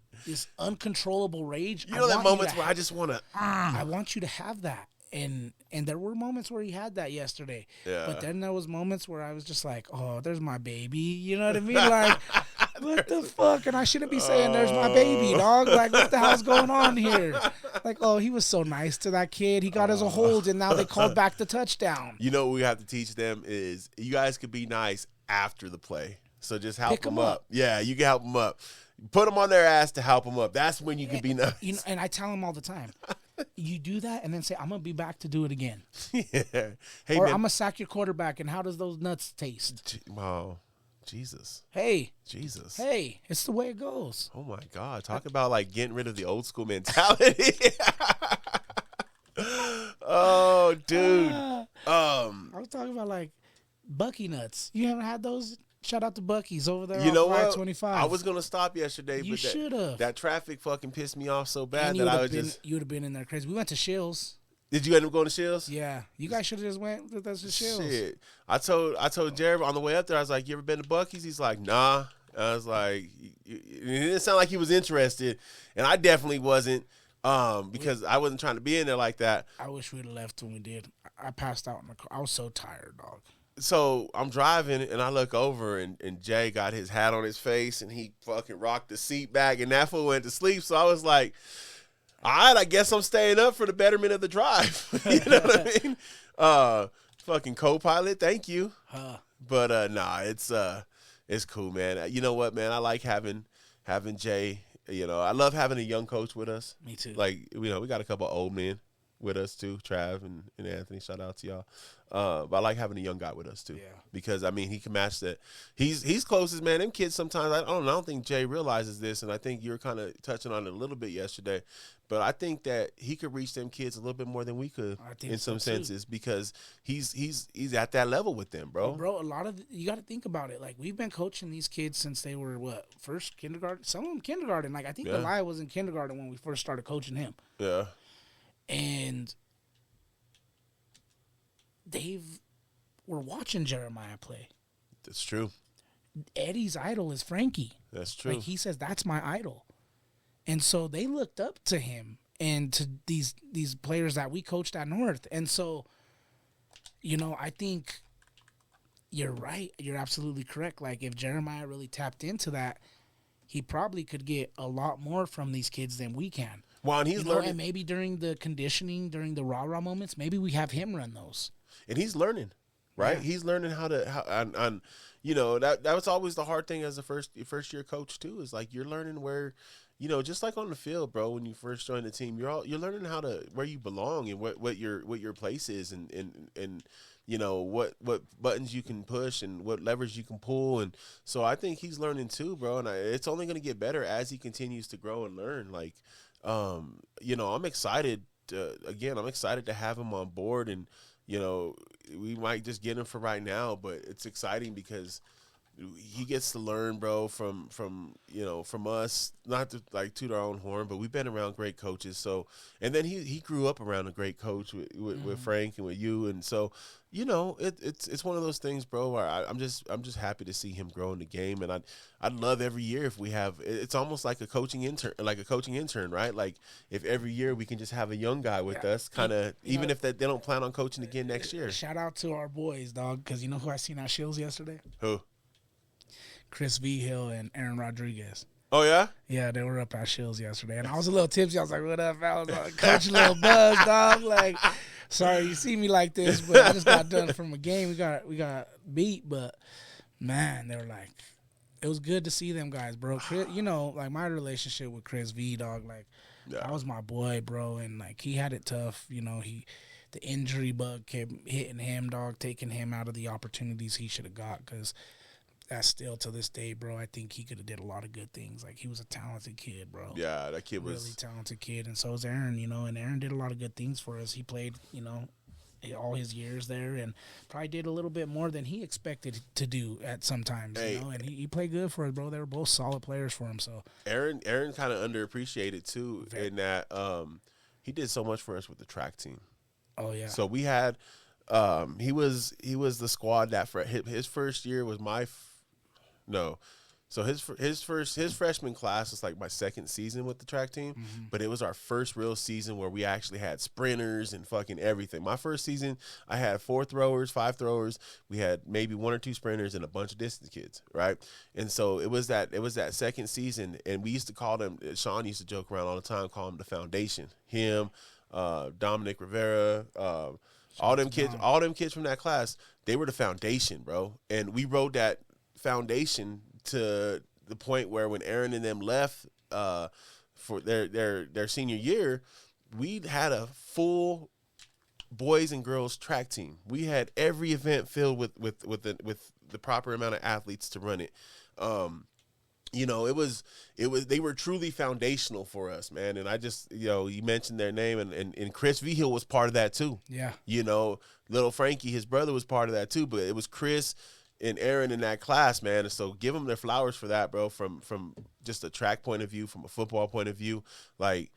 uncontrollable rage. You know that moments where I just want to. I want you to have that. And there were moments where he had that yesterday. Yeah. But then there was moments where I was just like, oh, there's my baby. You know what I mean? Like, what the fuck? And I shouldn't be saying there's my baby, dog. Like, what the hell's going on here? Like, oh, he was so nice to that kid. He got us a hold, and now they called back the touchdown. You know what we have to teach them is you guys could be nice after the play. So just help them up. Yeah, you can help them up. Put them on their ass to help them up. That's when you can be nice. You know, and I tell them all the time, you do that and then say, I'm going to be back to do it again. Yeah. Hey, or man. I'm going to sack your quarterback, and how does those nuts taste? Wow. Jesus. Hey. Jesus. Hey, it's the way it goes. Oh, my God. Talk about, like, getting rid of the old school mentality. Oh, dude. I was talking about, like, Bucky nuts. You haven't had those? Shout out to Bucky's over there. You know on what? 25. I was gonna stop yesterday, You but should have. that traffic fucking pissed me off so bad And that I was just. You would have been in there crazy. We went to Shills. Did you end up going to Shields? Yeah, you guys should have just went with us to Shills. Shit, I told Jared on the way up there. I was like, "You ever been to Bucky's?" He's like, "Nah." I was like, it didn't sound like he was interested, and I definitely wasn't, because I wasn't trying to be in there like that. I wish we'd have left when we did. I passed out in the car. I was so tired, dog. So I'm driving and I look over and Jay got his hat on his face and he fucking rocked the seat back and that fool went to sleep. So I was like, all right, I guess I'm staying up for the betterment of the drive. You know what I mean? Fucking co-pilot, thank you. But nah, it's cool, man. You know what, man? I like having Jay. You know, I love having a young coach with us. Me too. Like, you know, we got a couple of old men with us too, Trav and Anthony. Shout out to y'all. But I like having a young guy with us too. Yeah. Because I mean he can match that. He's closest, man. Them kids sometimes I don't think Jay realizes this, and I think you're kind of touching on it a little bit yesterday. But I think that he could reach them kids a little bit more than we could in some senses because he's at that level with them, bro. Well, bro, a lot of you got to think about it. Like we've been coaching these kids since they were first kindergarten. Some of them kindergarten. Like I think Elia was in kindergarten when we first started coaching him. Yeah. And we're watching Jeremiah play. That's true. Eddie's idol is Frankie. That's true. Like he says, that's my idol. And so they looked up to him and to these players that we coached at North. And so, you know, I think you're right. You're absolutely correct. Like if Jeremiah really tapped into that, he probably could get a lot more from these kids than we can. Well, and he's learning. And maybe during the conditioning, during the rah-rah moments, maybe we have him run those. And he's learning, right? Yeah. He's learning how you know, that was always the hard thing as a first year coach too, is like you're learning where, you know, just like on the field, bro, when you first join the team, you're learning where you belong and what your place is and you know what buttons you can push and what levers you can pull. And so I think he's learning too, bro, and it's only going to get better as he continues to grow and learn. Like you know, I'm excited to have him on board, and you know, we might just get him for right now, but it's exciting because he gets to learn, bro, from you know, from us, not to like toot our own horn, but we've been around great coaches. So, and then he grew up around a great coach with Frank and with you, and so, you know, it's one of those things, bro, where I'm just happy to see him grow in the game, and I'd love every year if we have. It's almost like a coaching intern, right? Like if every year we can just have a young guy with us, kind of, even if they don't plan on coaching again next year. Shout out to our boys, dog, because you know who I seen at Shills yesterday? Who? Chris V. Hill and Aaron Rodriguez. Oh, yeah? Yeah, they were up at Shills yesterday. And I was a little tipsy. I was like, what up? I was like, Coach a little buzz, dog. Like, sorry you see me like this, but I just got done from a game. We got beat, but, man, they were like, it was good to see them guys, bro. Chris, you know, like, my relationship with Chris V, dog, like, that was my boy, bro. And, like, he had it tough. You know, the injury bug kept hitting him, dog, taking him out of the opportunities he should have got, because that's still to this day, bro. I think he could have did a lot of good things. Like, he was a talented kid, bro. Yeah, that kid was really talented kid, and so was Aaron. You know, and Aaron did a lot of good things for us. He played, you know, all his years there, and probably did a little bit more than he expected to do at sometimes. Hey, you know, and he played good for us, bro. They were both solid players for him. So Aaron kind of underappreciated too, in that he did so much for us with the track team. Oh yeah. So we had he was the squad that for his first year was so his freshman class was like my second season with the track team, but it was our first real season where we actually had sprinters and fucking everything. My first season, I had 5 throwers. We had maybe 1 or 2 sprinters and a bunch of distance kids, right? And so it was that second season, and we used to call them. Sean used to joke around all the time, call them the foundation. Him, Dominic Rivera, all them kids from that class, they were the foundation, bro. And we rode that foundation to the point where when Aaron and them left for their senior year, we had a full boys and girls track team. We had every event filled with the proper amount of athletes to run it. You know, it was they were truly foundational for us, man. And I just, you know, you mentioned their name, and Chris V. Hill was part of that too. Yeah. You know, little Frankie, his brother, was part of that too, but it was Chris and Aaron in that class, man. And so give them their flowers for that, bro, from just a track point of view, from a football point of view. Like,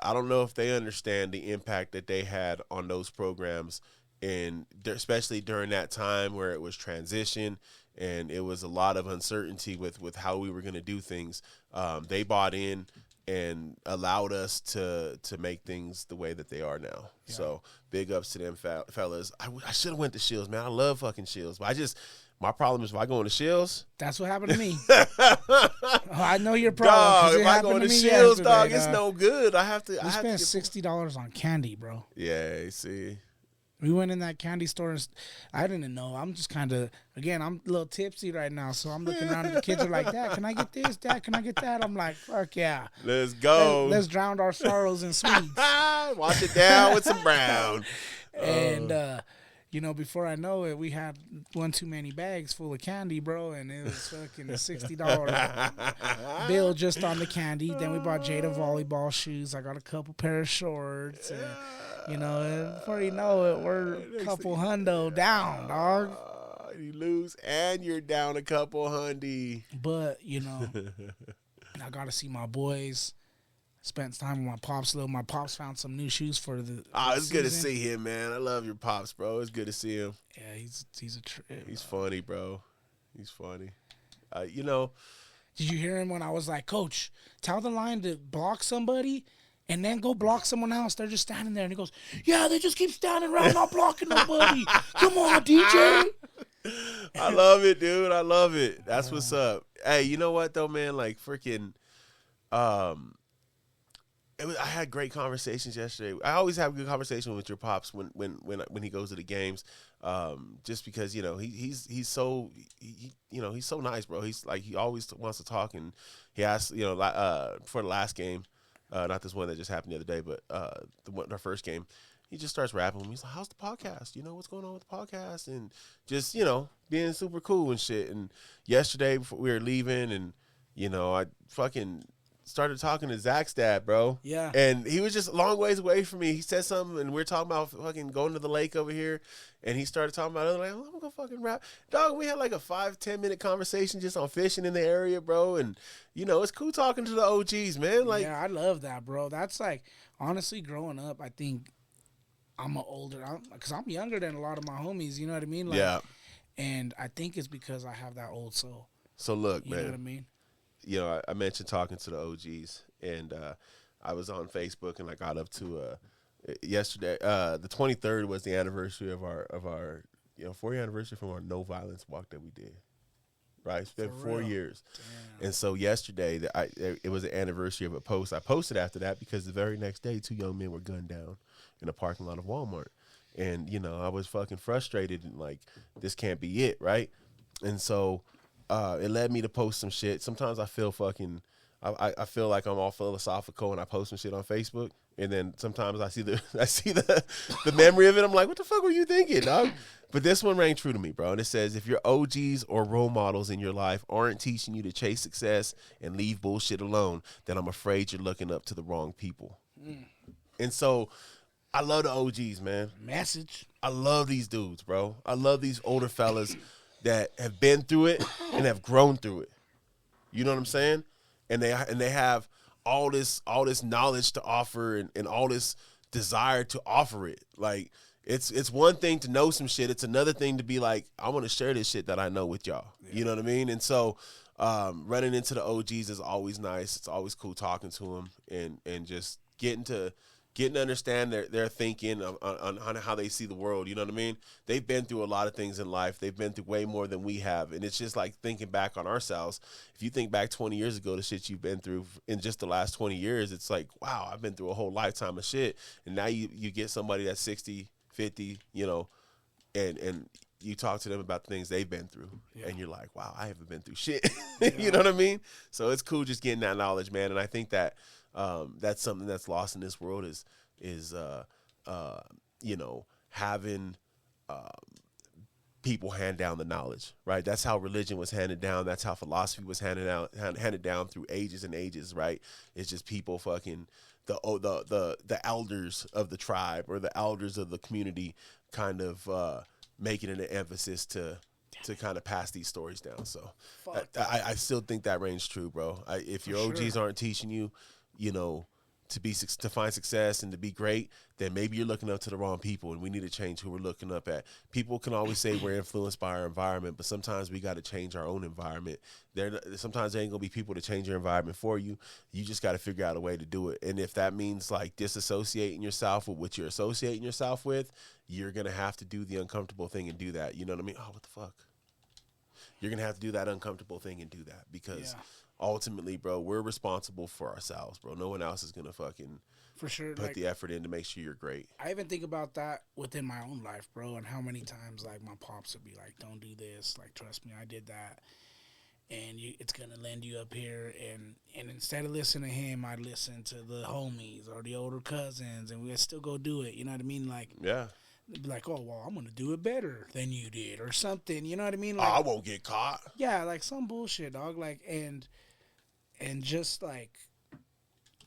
I don't know if they understand the impact that they had on those programs, and especially during that time where it was transition and it was a lot of uncertainty with how we were going to do things. They bought in, and allowed us to make things the way that they are now. Yeah. So big ups to them fellas. I should have went to Shields, man. I love fucking Shields, but my problem is if I go into Shields. That's what happened to me. I know your problem. Dog, if I go into Shields, dog, it's no good. I have to. We spent $60 on candy, bro. Yeah, see. We went in that candy store. And I didn't know. I'm just kind of, again, I'm a little tipsy right now. So I'm looking around and the kids are like, Dad, can I get this? Dad, can I get that? I'm like, fuck yeah. Let's go. Let's drown our sorrows in sweets. Wash it down with some brown. And, you know, before I know it, we had one too many bags full of candy, bro. And it was fucking a $60 bill just on the candy. Then we bought Jada volleyball shoes. I got a couple pair of shorts. And, you know, and before you know it, we're a couple hundo down, dog. You lose and you're down a couple hundy. But, you know, I got to see my boys. Spent time with my pops a little. My pops found some new shoes for the it's good to see him, man. I love your pops, bro. It's good to see him. Yeah, he's a trip. He's funny, bro. He's funny. You know. Did you hear him when I was like, Coach, tell the line to block somebody and then go block someone else? They're just standing there. And he goes, yeah, they just keep standing around not blocking nobody. Come on, DJ. I love it, dude. I love it. That's what's up. Hey, you know what, though, man? Like, freaking, I had great conversations yesterday. I always have a good conversation with your pops when he goes to the games, just because you know he's so he's so nice, bro. He's like he always wants to talk, and he asked for the last game, not this one that just happened the other day, but our first game, he just starts rapping. He's like, "How's the podcast? You know what's going on with the podcast?" And just being super cool and shit. And yesterday before we were leaving, and I fucking started talking to Zach's dad, bro. Yeah. And he was just a long ways away from me. He said something, and we are talking about fucking going to the lake over here. And he started talking about it. I'm like, I'm going to fucking rap. Dog, we had like a 5-10 minute conversation just on fishing in the area, bro. And, it's cool talking to the OGs, man. Like, yeah, I love that, bro. That's like, honestly, growing up, I think I'm because I'm younger than a lot of my homies, you know what I mean? Like, yeah. And I think it's because I have that old soul. So, look, you man. You know what I mean? I mentioned talking to the OGs, and I was on Facebook, and I got up to yesterday. The 23rd was the anniversary of our 4-year anniversary from our no violence walk that we did. Right, it's been 4 years, and so yesterday it was the anniversary of a post I posted after that because the very next day 2 young men were gunned down in a parking lot of Walmart, and I was fucking frustrated and like this can't be it, right? And so. It led me to post some shit. Sometimes I feel I feel like I'm all philosophical and I post some shit on Facebook, and then sometimes I see the memory of it. I'm like, what the fuck were you thinking, dog? But this one rang true to me, bro. And it says, if your OGs or role models in your life aren't teaching you to chase success and leave bullshit alone, then I'm afraid you're looking up to the wrong people. And so I love the OGs, man. Message. I love these dudes, bro. I love these older fellas that have been through it and have grown through it. You know what I'm saying? And they have all this knowledge to offer and all this desire to offer it. Like it's one thing to know some shit. It's another thing to be like, I want to share this shit that I know with y'all. Yeah. You know what I mean? And so running into the OGs is always nice. It's always cool talking to them and just getting to understand their thinking on how they see the world. You know what I mean? They've been through a lot of things in life. They've been through way more than we have. And it's just like thinking back on ourselves. If you think back 20 years ago, the shit you've been through in just the last 20 years, it's like, wow, I've been through a whole lifetime of shit. And now you get somebody that's 60, 50, and you talk to them about the things they've been through. Yeah. And you're like, wow, I haven't been through shit. You know what I mean? So it's cool just getting that knowledge, man. And I think that that's something that's lost in this world is having people hand down the knowledge, right? That's how religion was handed down. That's how philosophy was handed down through ages and ages, right? It's just people fucking the elders of the tribe or the elders of the community kind of making it an emphasis to kind of pass these stories down. So I still think that reigns true, bro. If your OGs aren't teaching you, to find success and to be great, then maybe you're looking up to the wrong people, and we need to change who we're looking up at. People can always say we're influenced by our environment, but sometimes we got to change our own environment. Sometimes there ain't gonna be people to change your environment for you. You just got to figure out a way to do it. And if that means like disassociating yourself with what you're associating yourself with, you're gonna have to do the uncomfortable thing and do that. You know what I mean? Oh, what the fuck? You're gonna have to do that uncomfortable thing and do that because. Yeah. Ultimately, bro, we're responsible for ourselves, bro. No one else is gonna fucking for sure put the effort in to make sure you're great. I even think about that within my own life, bro, and how many times like my pops would be like, "Don't do this." Like, trust me, I did that, and it's gonna land you up here. And instead of listening to him, I'd listen to the homies or the older cousins, and we'd still go do it. You know what I mean? Like, yeah. Be like, oh, well, I'm going to do it better than you did or something. You know what I mean? Like, I won't get caught. Yeah, like some bullshit, dog. Like, and just like,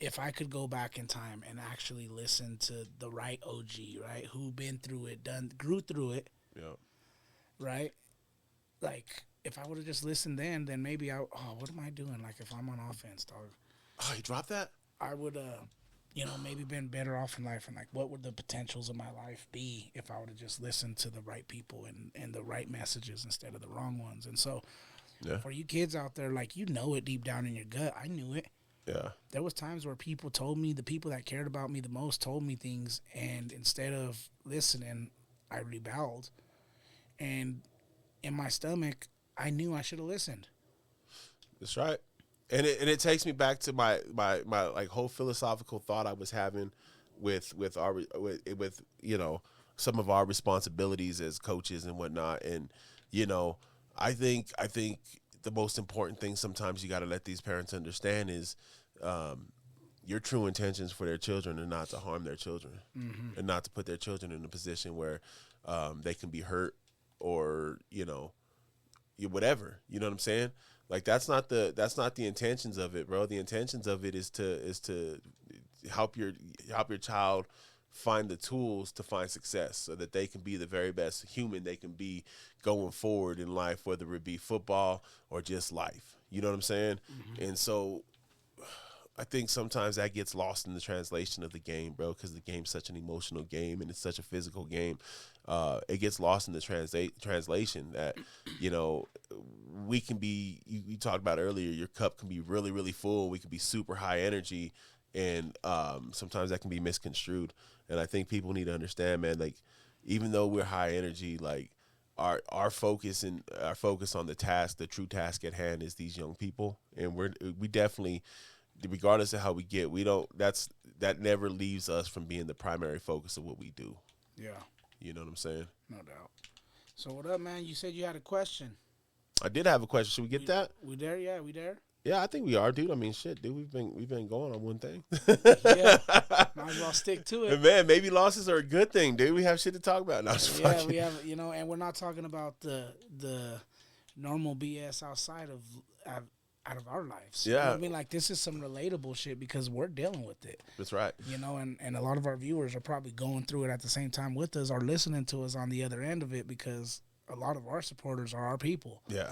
if I could go back in time and actually listen to the right OG, right, who been through it, grew through it, yeah, right? Like, if I would have just listened then maybe what am I doing? Like, if I'm on offense, dog. Oh, you dropped that? I would, maybe been better off in life, and like, what would the potentials of my life be if I would have just listened to the right people and the right messages instead of the wrong ones? And so, yeah. For you kids out there, like, you know it deep down in your gut. I knew it. Yeah. There was times where people told me, the people that cared about me the most told me things, and instead of listening, I rebelled. And in my stomach, I knew I should have listened. That's right. And it takes me back to my like whole philosophical thought I was having with some of our responsibilities as coaches and whatnot. And I think the most important thing sometimes you got to let these parents understand is your true intentions for their children are not to harm their children, mm-hmm. and not to put their children in a position where they can be hurt or whatever. You know what I'm saying? Like, that's not the intentions of it, bro. The intentions of it is to help your child find the tools to find success so that they can be the very best human they can be going forward in life, whether it be football or just life. You know what I'm saying? Mm-hmm. And so I think sometimes that gets lost in the translation of the game, bro, because the game's such an emotional game and it's such a physical game. It gets lost in the translation that, we can be, you talked about earlier, your cup can be really, really full. We can be super high energy, and sometimes that can be misconstrued. And I think people need to understand, man, like, even though we're high energy, like, our focus on the task, the true task at hand is these young people. And we definitely, regardless of how we get, that never leaves us from being the primary focus of what we do. Yeah. You know what I'm saying? No doubt. So what up, man? You said you had a question. I did have a question. Should we get that? We there? Yeah, we there? Yeah, I think we are, dude. I mean, shit, dude. We've been going on one thing. Yeah, might as well stick to it. And man, maybe losses are a good thing, dude. We have shit to talk about now. Yeah, we have, and we're not talking about the normal BS outside of out of our lives. Yeah, I mean, like, this is some relatable shit because we're dealing with it. That's right. And a lot of our viewers are probably going through it at the same time with us, or listening to us on the other end of it, because a lot of our supporters are our people. Yeah.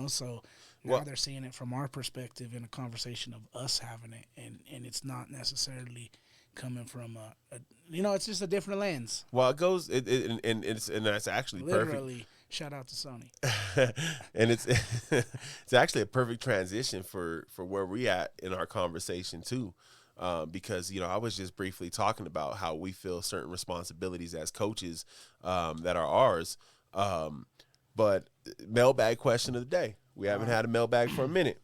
So now they're seeing it from our perspective in a conversation of us having it, and it's not necessarily coming from it's just a different lens. Well, it goes, and that's actually literally perfect. Shout out to Sony. And it's actually a perfect transition for where we at in our conversation too. Because, I was just briefly talking about how we feel certain responsibilities as coaches that are ours. But mailbag question of the day. We haven't had a mailbag for a minute.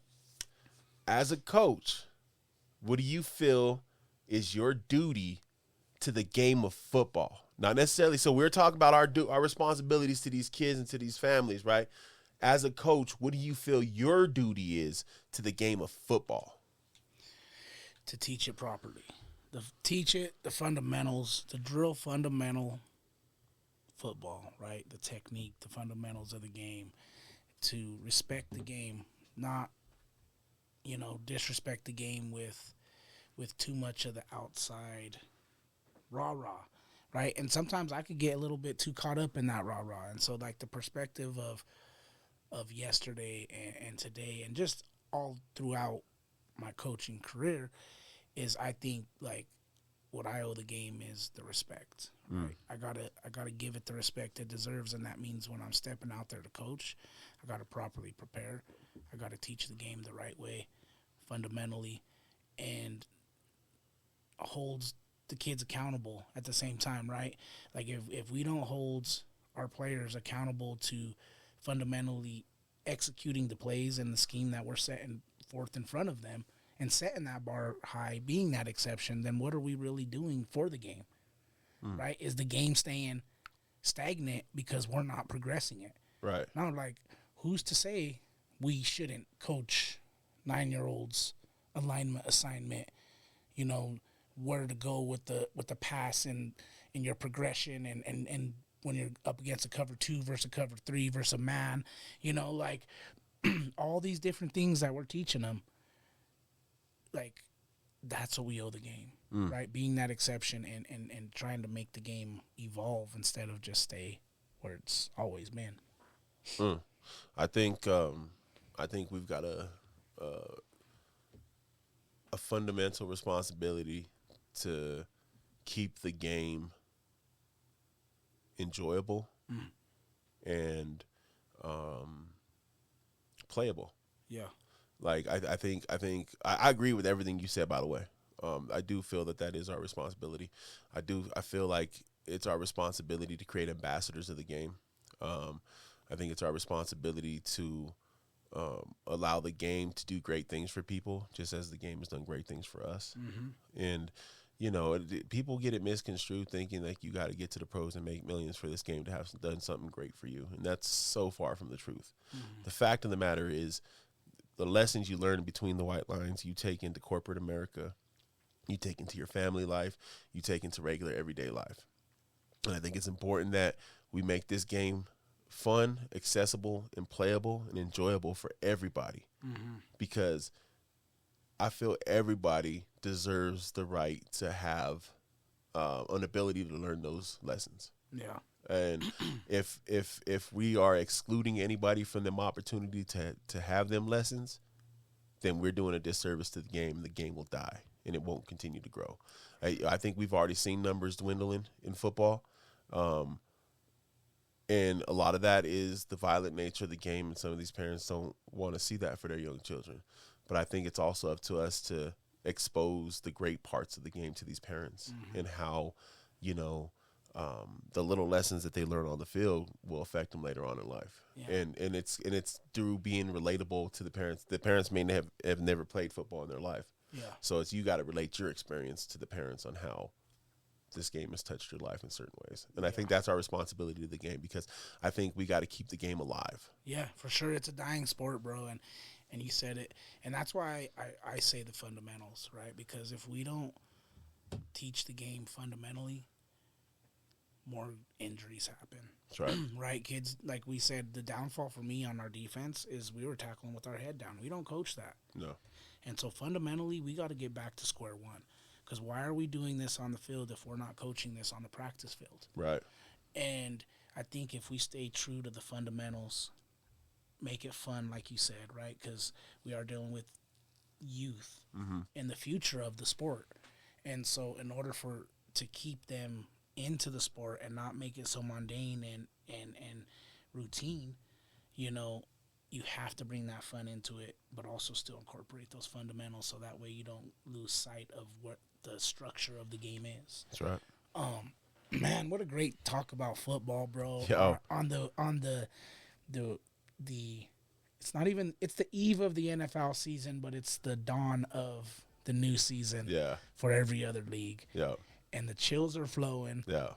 As a coach, what do you feel is your duty to the game of football? Not necessarily. So we're talking about our responsibilities to these kids and to these families, right? As a coach, what do you feel your duty is to the game of football? To teach it properly. The fundamentals, to drill fundamental football, right? The technique, the fundamentals of the game, to respect the game, not, disrespect the game with too much of the outside rah-rah, right? And sometimes I could get a little bit too caught up in that rah-rah. And so, like, the perspective of yesterday and today and just all throughout my coaching career is I think like what I owe the game is the respect. Right? I gotta give it the respect it deserves, and that means when I'm stepping out there to coach, I gotta properly prepare. I gotta teach the game the right way, fundamentally, and holds the kids accountable at the same time, right? Like if we don't hold our players accountable to fundamentally executing the plays and the scheme that we're setting forth in front of them and setting that bar high, being that exception, then what are we really doing for the game, right? Is the game staying stagnant because we're not progressing it? Right. Now, like, who's to say we shouldn't coach 9-year-olds alignment assignment, where to go with the pass and your progression and when you're up against a cover 2 versus a cover 3 versus a man, like all these different things that we're teaching them, like that's what we owe the game, right? Being that exception and trying to make the game evolve instead of just stay where it's always been. I think we've got a fundamental responsibility to keep the game enjoyable and playable. Yeah. Like I think I agree with everything you said, by the way. I do feel that is our responsibility. I feel like it's our responsibility to create ambassadors of the game. I think it's our responsibility to allow the game to do great things for people, just as the game has done great things for us. And people get it misconstrued, thinking like you got to get to the pros and make millions for this game to have done something great for you, and that's so far from the truth. The fact of the matter is, the lessons you learn between the white lines, you take into corporate America, you take into your family life, you take into regular everyday life. And I think it's important that we make this game fun, accessible, and playable and enjoyable for everybody, because I feel everybody deserves the right to have an ability to learn those lessons. Yeah. And if we are excluding anybody from them opportunity to have them lessons, then we're doing a disservice to the game. The game will die, and it won't continue to grow. I think we've already seen numbers dwindling in football. And a lot of that is the violent nature of the game, and some of these parents don't want to see that for their young children. But I think it's also up to us to expose the great parts of the game to these parents, and how, the little lessons that they learn on the field will affect them later on in life. Yeah. And it's through being relatable to the parents. The parents may have never played football in their life. Yeah. So you got to relate your experience to the parents on how this game has touched your life in certain ways. And I think that's our responsibility to the game, because I think we got to keep the game alive. Yeah, for sure. It's a dying sport, bro. And you said it. And that's why I say the fundamentals, right? Because if we don't teach the game fundamentally, more injuries happen. That's right. Right, kids? Like we said, the downfall for me on our defense is we were tackling with our head down. We don't coach that. No. And so fundamentally, we got to get back to square one. Because why are we doing this on the field if we're not coaching this on the practice field? Right. And I think if we stay true to the fundamentals, make it fun, like you said, right? Because we are dealing with youth in the future of the sport. And so in order to keep them into the sport and not make it so mundane and routine, you have to bring that fun into it, but also still incorporate those fundamentals so that way you don't lose sight of what the structure of the game is. That's right. Man, what a great talk about football, bro. Yo. On the it's not even, it's the eve of the NFL season, but it's the dawn of the new season for every other league. Yeah. And the chills are flowing. Yeah.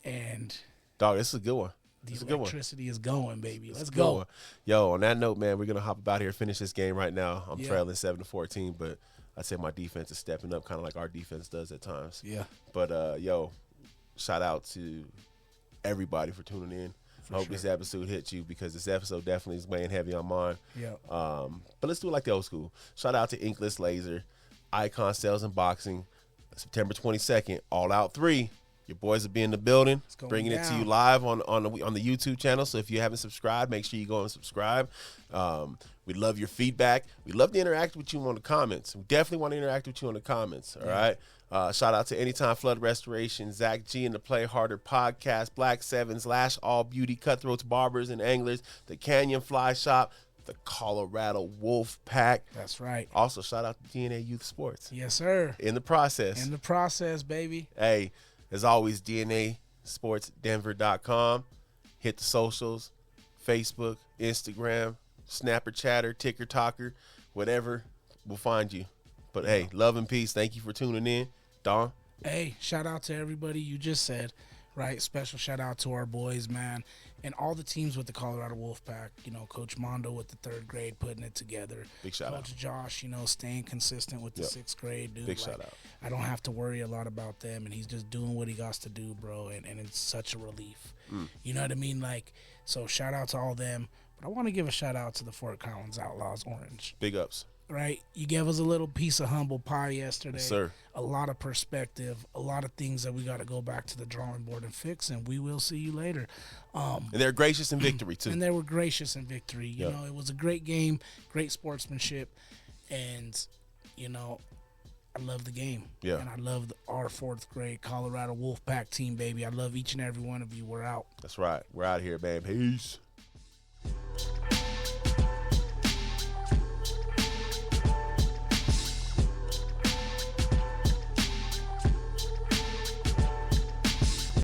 And dog, this is a good one. The electricity is going, baby. Let's go. Yo, on that note, man, we're gonna hop about here, finish this game right now. I'm trailing 7-14, but I say my defense is stepping up, kind of like our defense does at times. Yeah. But shout out to everybody for tuning in. I hope this episode hit you, because this episode definitely is weighing heavy on mine. Yeah. But let's do it like the old school. Shout out to Inkless Laser, Icon Sales and Boxing, September 22nd, All Out 3. Your boys will be in the building, going bringing it to you down. live on the YouTube channel. So if you haven't subscribed, make sure you go and subscribe. We love your feedback. We love to interact with you on the comments. We definitely want to interact with you on the comments. All right. Shout out to Anytime Flood Restoration, Zach G and the Play Harder podcast, Black Sevens, Lash All Beauty, Cutthroats Barbers and Anglers, the Canyon Fly Shop, the Colorado Wolf Pack. That's right. Also, shout out to DNA Youth Sports. Yes, sir. In the process. In the process, baby. Hey, as always, DNASportsDenver.com. Hit the socials, Facebook, Instagram, Snapper Chatter, Ticker Talker, whatever, we'll find you. But hey, love and peace. Thank you for tuning in. Don? Hey, shout out to everybody you just said, right? Special shout out to our boys, man, and all the teams with the Colorado Wolfpack. You know, Coach Mondo with the 3rd grade putting it together. Big shout out. Coach Josh, you know, staying consistent with the 6th grade, dude. Big shout out. I don't have to worry a lot about them, and he's just doing what he got to do, bro, and it's such a relief. You know what I mean? Like, so shout out to all them. But I want to give a shout out to the Fort Collins Outlaws Orange. Big ups. Right? You gave us a little piece of humble pie yesterday. Yes, sir. A lot of perspective, a lot of things that we got to go back to the drawing board and fix, and we will see you later. And they're gracious in victory, too. And they were gracious in victory. You know, it was a great game, great sportsmanship, and, you know, I love the game. Yeah. And I love our 4th grade Colorado Wolfpack team, baby. I love each and every one of you. We're out. That's right. We're out here, man. Peace.